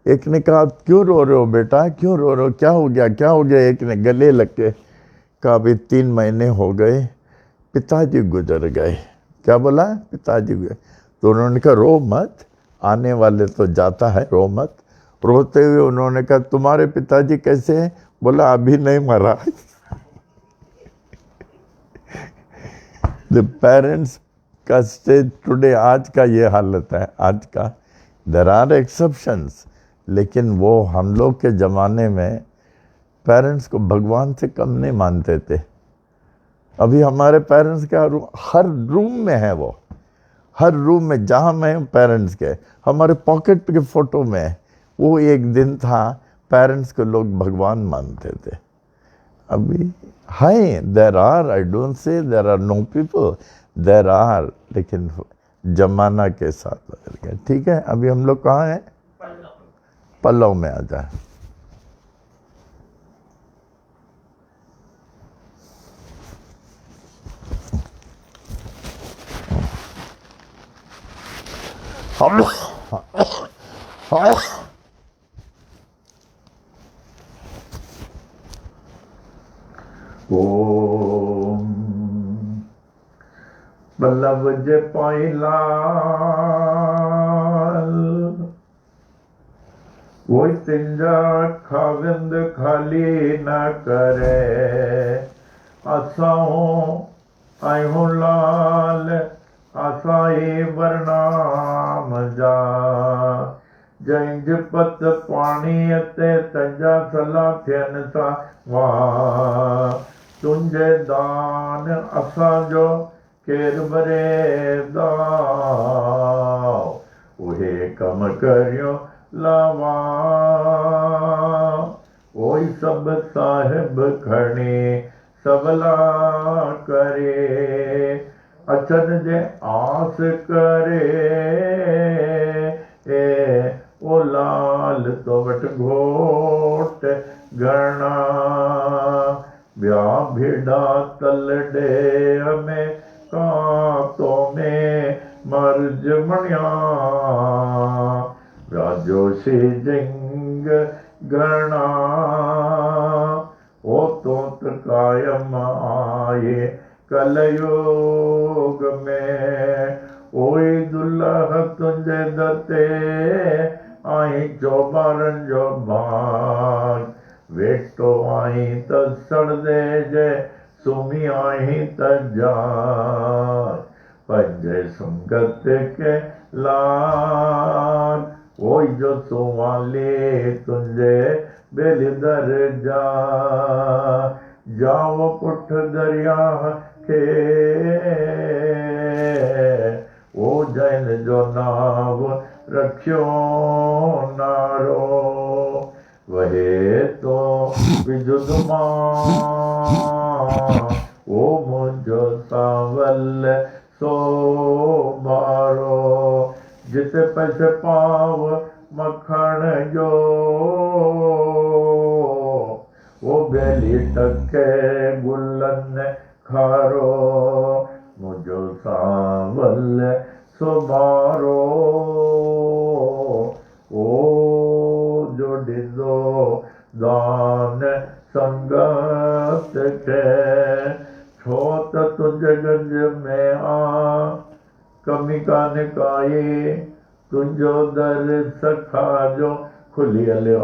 एक ने कहा क्यों रो रहे हो बेटा, क्यों रो रहे हो, क्या हो गया। एक ने गले लग के कहा अभी 3 महीने हो गए, पिताजी गुजर गए। क्या बोला, पिताजी गुजर। तो उन्होंने कहा रो मत, आने वाले तो जाता है, रो मत। रोते हुए उन्होंने कहा तुम्हारे पिताजी कैसे हैं, बोला अभी नहीं मरा। द पेरेंट्स का स्टेज टुडे, आज का ये हालत है, आज का। देयर आर एक्सेप्शंस, लेकिन वो हम लोग के ज़माने में पेरेंट्स को भगवान से कम नहीं मानते थे। अभी हमारे पेरेंट्स क्या हर रूम में है, वो हर रूम में जहाँ मैं पेरेंट्स के हमारे पॉकेट के फ़ोटो में है। वो एक दिन था पेरेंट्स को लोग भगवान मानते थे। अभी है, there are, I don't say there are no people, there are, लेकिन जमाना के साथ बदल गया। ठीक है, अभी हम लोग कहाँ हैं? पल्लव में आ जाए।
ओम बल्लभ जे पाइलाल वो तिंजा खाविंद खाली न करे, असाओ आयो लाल आसाए वरनाम जा, जंज पत पाणी अते तंजा सला थियन सा वाह, तुंजे दान असांजो केर बरे दाओ, उहे कम करियो लावा, ओई सब साहिब खणी सबला करे, अचन जे आस करे ओ लाल तो वट घोट गणा, ब्या भिड़ा तलडे में कातो में मर्ज मणिया, राजोशी जिंग गणा, ओ तोत कायम आए कलयोग में, ओई दुल्लह तुंजे दते आई चौबारन जो भाग, वेटो आई त सड़दे जे सुमी आई त जाग, पंजे संगत के लाग, ओई जो सुवाले तुंजे बेलिदर जा, जाओ पुठ दरिया के ओ जैन जो नाव रखियो नारो, वहे तो विजुद मां ओ मुझो सावल सो बारो, जिते पैसे पाव मखण जो, वो बेली टके गुलन खारो, मुझो सावल सुबारो, ओ जो डिदो दान संगत के, छोत तुझ गंज में आ कमी कान काए, तुंजो दर सखा जो खुलियल आ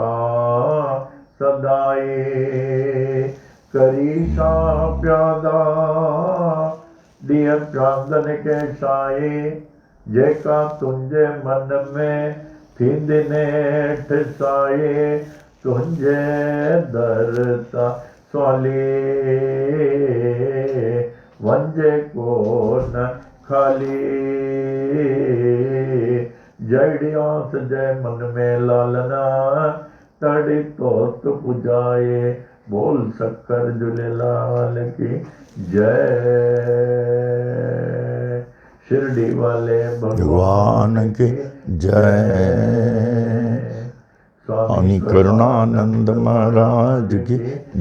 सदाए, करी सा प्यादा दिय चांदन के साए, जेका तुंजे मन में थींदे नेठ साए, तुंजे दर ता स्वाले वंजे को न खाली, जड़ी आस जय मन में लालना, तड़ी तोत पुजाए, बोल शक्कर झूलेलाल की जय, शिरडी वाले
भगवान की जय, स्वामी करुणानंद महाराज की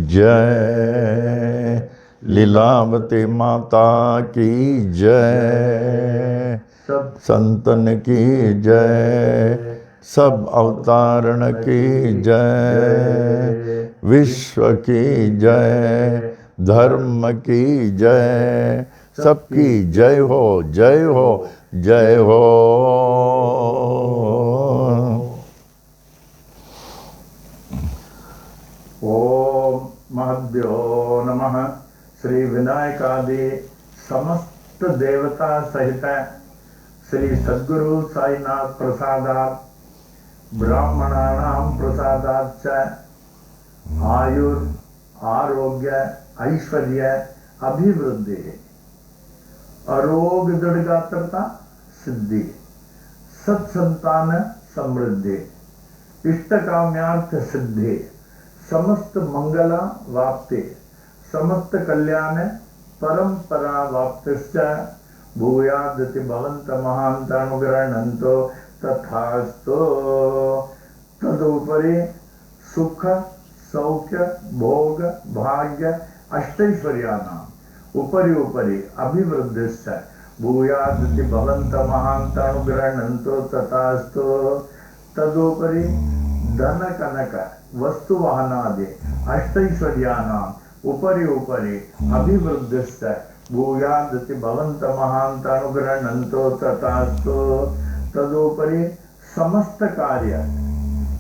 जय, लीलावती माता की जय, संतन की जय, सब अवतारण की जय, विश्व की जय, धर्म की जय, सबकी जय हो, जय हो, जय हो।
ओम महद्यो नमः। श्री विनायकादि समस्त देवता सहित श्री सद्गुरु साईनाथ प्रसादात् ब्राह्मणानां प्रसादाच्च आयुर आरोग्य ऐश्वर्य अभिवृद्धि अरोग दृढ़गात्रता सिद्धि सत्संतान समृद्धि इष्ट काम्यार्थ सिद्धि समस्त मंगल वाप्ति समस्त कल्याण परंपरा वाप्तिश्च भूयादति भवन्त महान्तानुग्रहणन्तो तथास्तु तदुपरि सुख सौख्य भोग भाग्य अष्टैश्वर्याणाम् उपरि उपरि अभिवृद्धिश्च भूयादति भवन्त महान्तानुग्रहणन्तो तथास्तु तदुपरि धन कनक वस्तु वाहनादि अष्टैश्वर्याणाम् उपरि उपरि अभिवृद्धिश्च भूयादति भवन्त महान्तानुग्रहणन्तो तथास्तु तदुपरि समस्त कार्य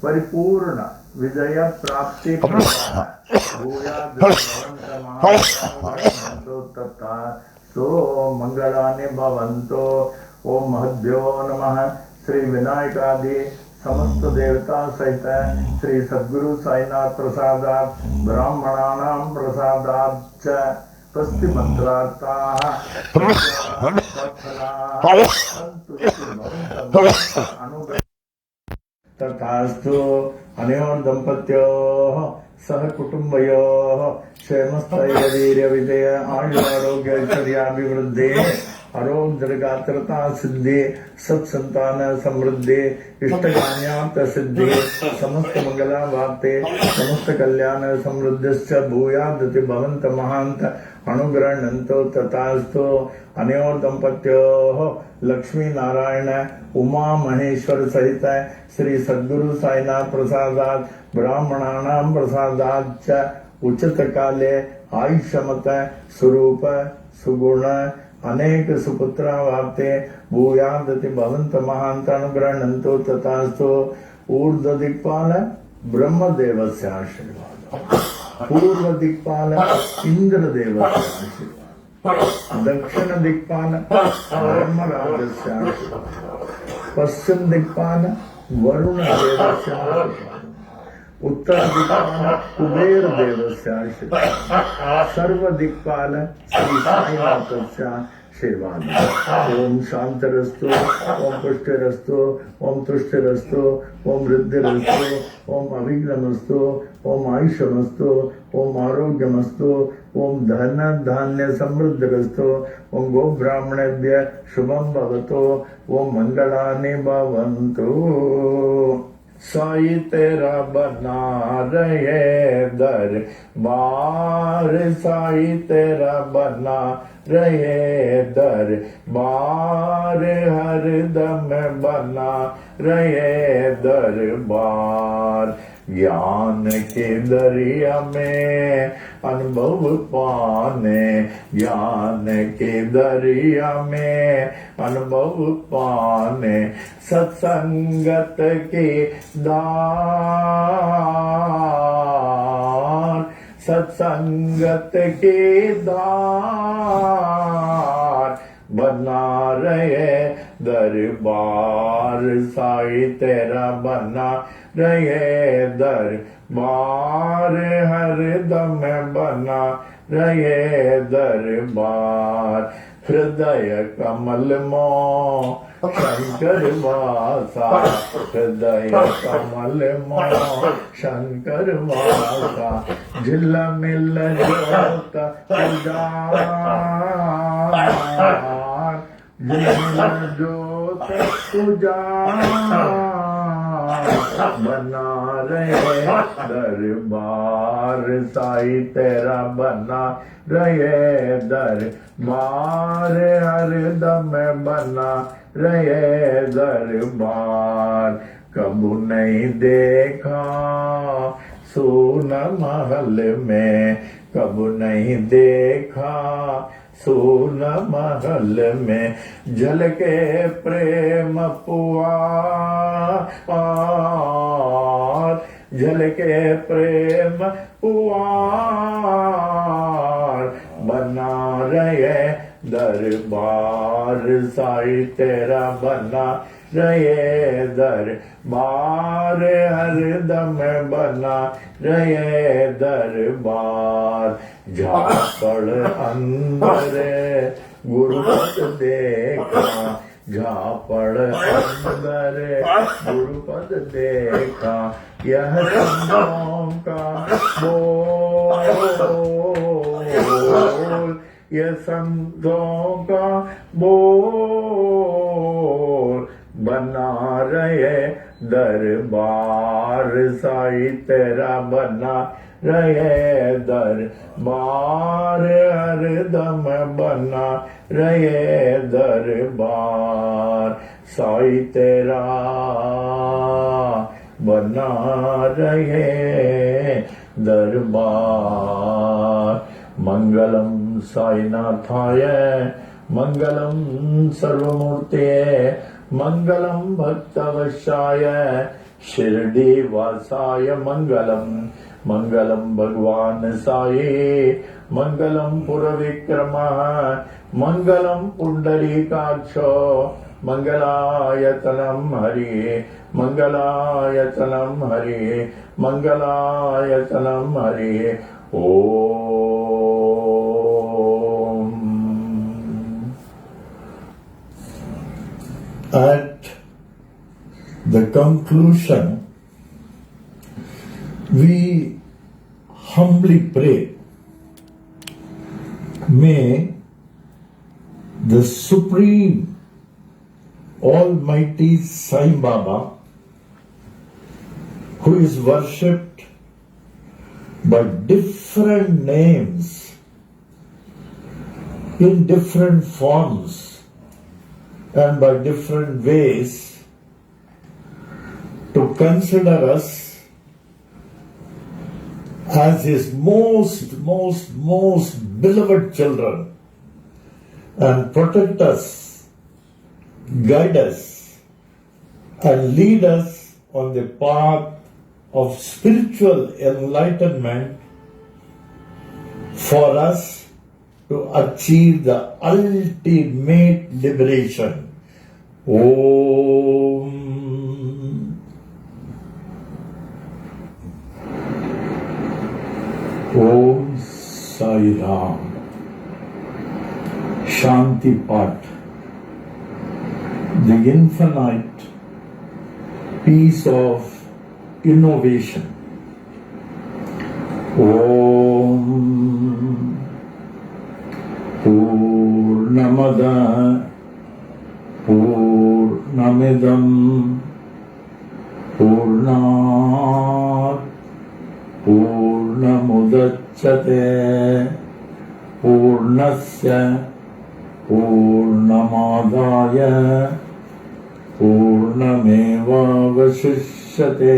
परिपूर्ण विजय प्राप्ति भूयादति भवन्त महान्तानुग्रहणन्तो तथास्तु मंगलानि भवन्तो। ओम महद्भ्यो नमः। श्री विनायकादि समस्त देवता सहित श्री सद्गुरु साईनाथ प्रसादात् ब्राह्मणानां प्रसादात् च स्वस्ति मंत्रार्थाः तथास्तु अनयोः दंपत्योः सह कुटुंबयोः क्षेमस्थैर्य वीर्य विजय आयुरारोग्य ऐश्वर्याभिवृद्धि आरोग्य दीर्घात्रता सिद्धि सत्संतान समृद्धि इष्टकाम्यार्थ सिद्धि समस्त मंगला वाप्ते समस्त कल्याण समृद्धिश्च भूयादति भवन्त महान्त अनुग्रहणन्तो तथास्तु अनयोः दंपत्योः लक्ष्मी नारायण उमा महेश्वर सहित श्री सद्गुरु साईनाथ प्रसादात् ब्राह्मणानां प्रसादात् च उचित काले आयुष्यमत स्वरूप सुगुण अनेक सुपुत्रा वाप्ते भूयादति भवन्त महान्तानुग्रहणन्तो तथास्तु ऊर्ध्व दिक्पाल ब्रह्मदेवस्य आशीर्वाद पूर्व दिक्पाल इंद्रदेवस्य आशीर्वाद दक्षिण दिक्पाल धर्मराजस्य आशीर्वाद पश्चिम दिक्पाल वरुण देवस्य आशीर्वाद उत्तर दिक्पाल कुबेर देवस्य आशीर्वाद सर्व दिक्पाल श्री साईनाथस्य आशीर्वाद। ओम शांतिरस्तु ओम पुष्टिरस्तु ओम तुष्टिरस्तु ओम वृद्धिरस्तु ओम अभिघ्नमस्तु ओम आयुष्यमस्तु ओम आरोग्यमस्तु ओम धन धान्य समृद्धिरस्तु ओम गो ब्राह्मणेभ्य शुभम भवतु ओम मंगलानि भवन्तु। साई तेरा बना रहे दरबार साई तेरा बना रहे दरबार हरदम बना रहे दरबार ज्ञान के दरिया में अनुभव पाने ज्ञान के दरिया में अनुभव पाने सत्संगत के दार सत्संगत के दार बना रहे दरबार साई तेरा बना रहे दरबार हरदम बना रहे दरबार हृदय कमल मों शंकर वासा हृदय कमल मों शंकर वासा झिल्ला मिल जोत तुजार झिल्ला जोत तुजार बना रहे दरबार साई तेरा बना रहे दरबार हरदम बना रहे दरबार कबू नहीं देखा सोन महल में कबू नहीं देखा सोन महल में झलके प्रेम पुआर झलके प्रेम पुआर बना रहे दरबार साईं तेरा बना रहे दरबार हरदम बना रहे दरबार झापड़ अंदर गुरुपद देखा झापड़ अंदर गुरुपद देखा यह संतों का बोल यह संतों का बोल बना रहे दरबार साईं तेरा बना रहे दरबार हरदम बना रहे दरबार साईं तेरा बना रहे दरबार मंगलम साईनाथाय मंगलम सर्वमूर्तये मंगलम भक्तवशाय शिरडी वासाय मंगलम मंगलम भगवान साई मंगलम पुरविक्रमः मंगलम पुंडरीकाक्षो मंगलायतनम हरि मंगलायतनम हरि मंगलायतनम हरि ओम। At the conclusion, we humbly pray, may the Supreme Almighty Sai Baba, who is worshipped by different names in different forms and by different ways, to consider us as his most beloved children and protect us, guide us and lead us on the path of spiritual enlightenment for us to achieve the ultimate liberation. Om. Om Sai Ram. Shanti Pat. The infinite peace of innovation. Om Purnamada Purnamidam Purnat Purnamudachyate Purnasya Purnamadaya Purnamevavashishyate.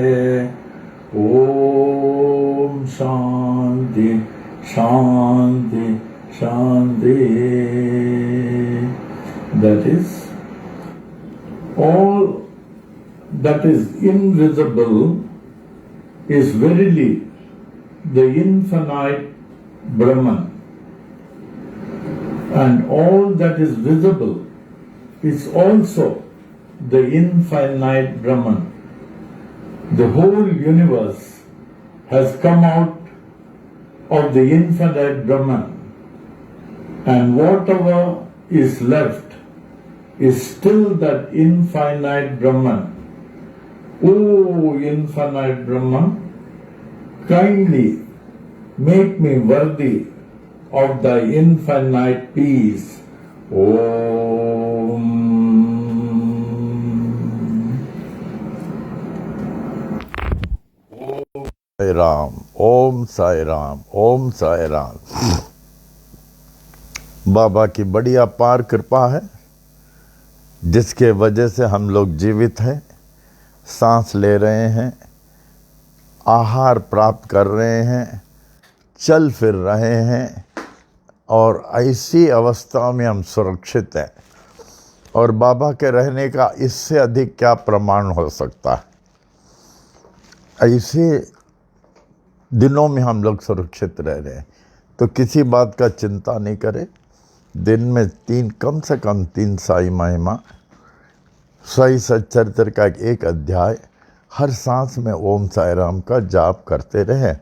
Om Shanti Shanti Shanti. That is, all that is invisible is verily the infinite Brahman, and all that is visible is also the infinite Brahman. The whole universe has come out of the infinite Brahman, and whatever is left is still that infinite Brahman. O infinite Brahman, kindly make me worthy of thy infinite peace. Om.
Sai Ram, ओम साई राम, ओम साई राम। बाबा की बड़ी अपार कृपा है, जिसके वजह से हम लोग जीवित हैं, सांस ले रहे हैं, आहार प्राप्त कर रहे हैं, चल फिर रहे हैं, और ऐसी अवस्था में हम सुरक्षित हैं। और बाबा के रहने का इससे अधिक क्या प्रमाण हो सकता है। ऐसे दिनों में हम लोग सुरक्षित रह रहे हैं, तो किसी बात का चिंता नहीं करें। दिन में कम से कम 3 साई महिमा, साई सच्चरित्र का एक अध्याय, हर सांस में ओम साई राम का जाप करते रहें।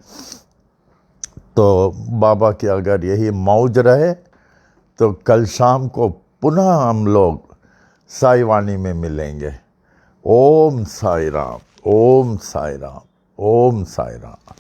तो बाबा की अगर यही मौज रहे तो कल शाम को पुनः हम लोग साई वाणी में मिलेंगे। ओम साई राम, ओम साई राम, ओम साई राम।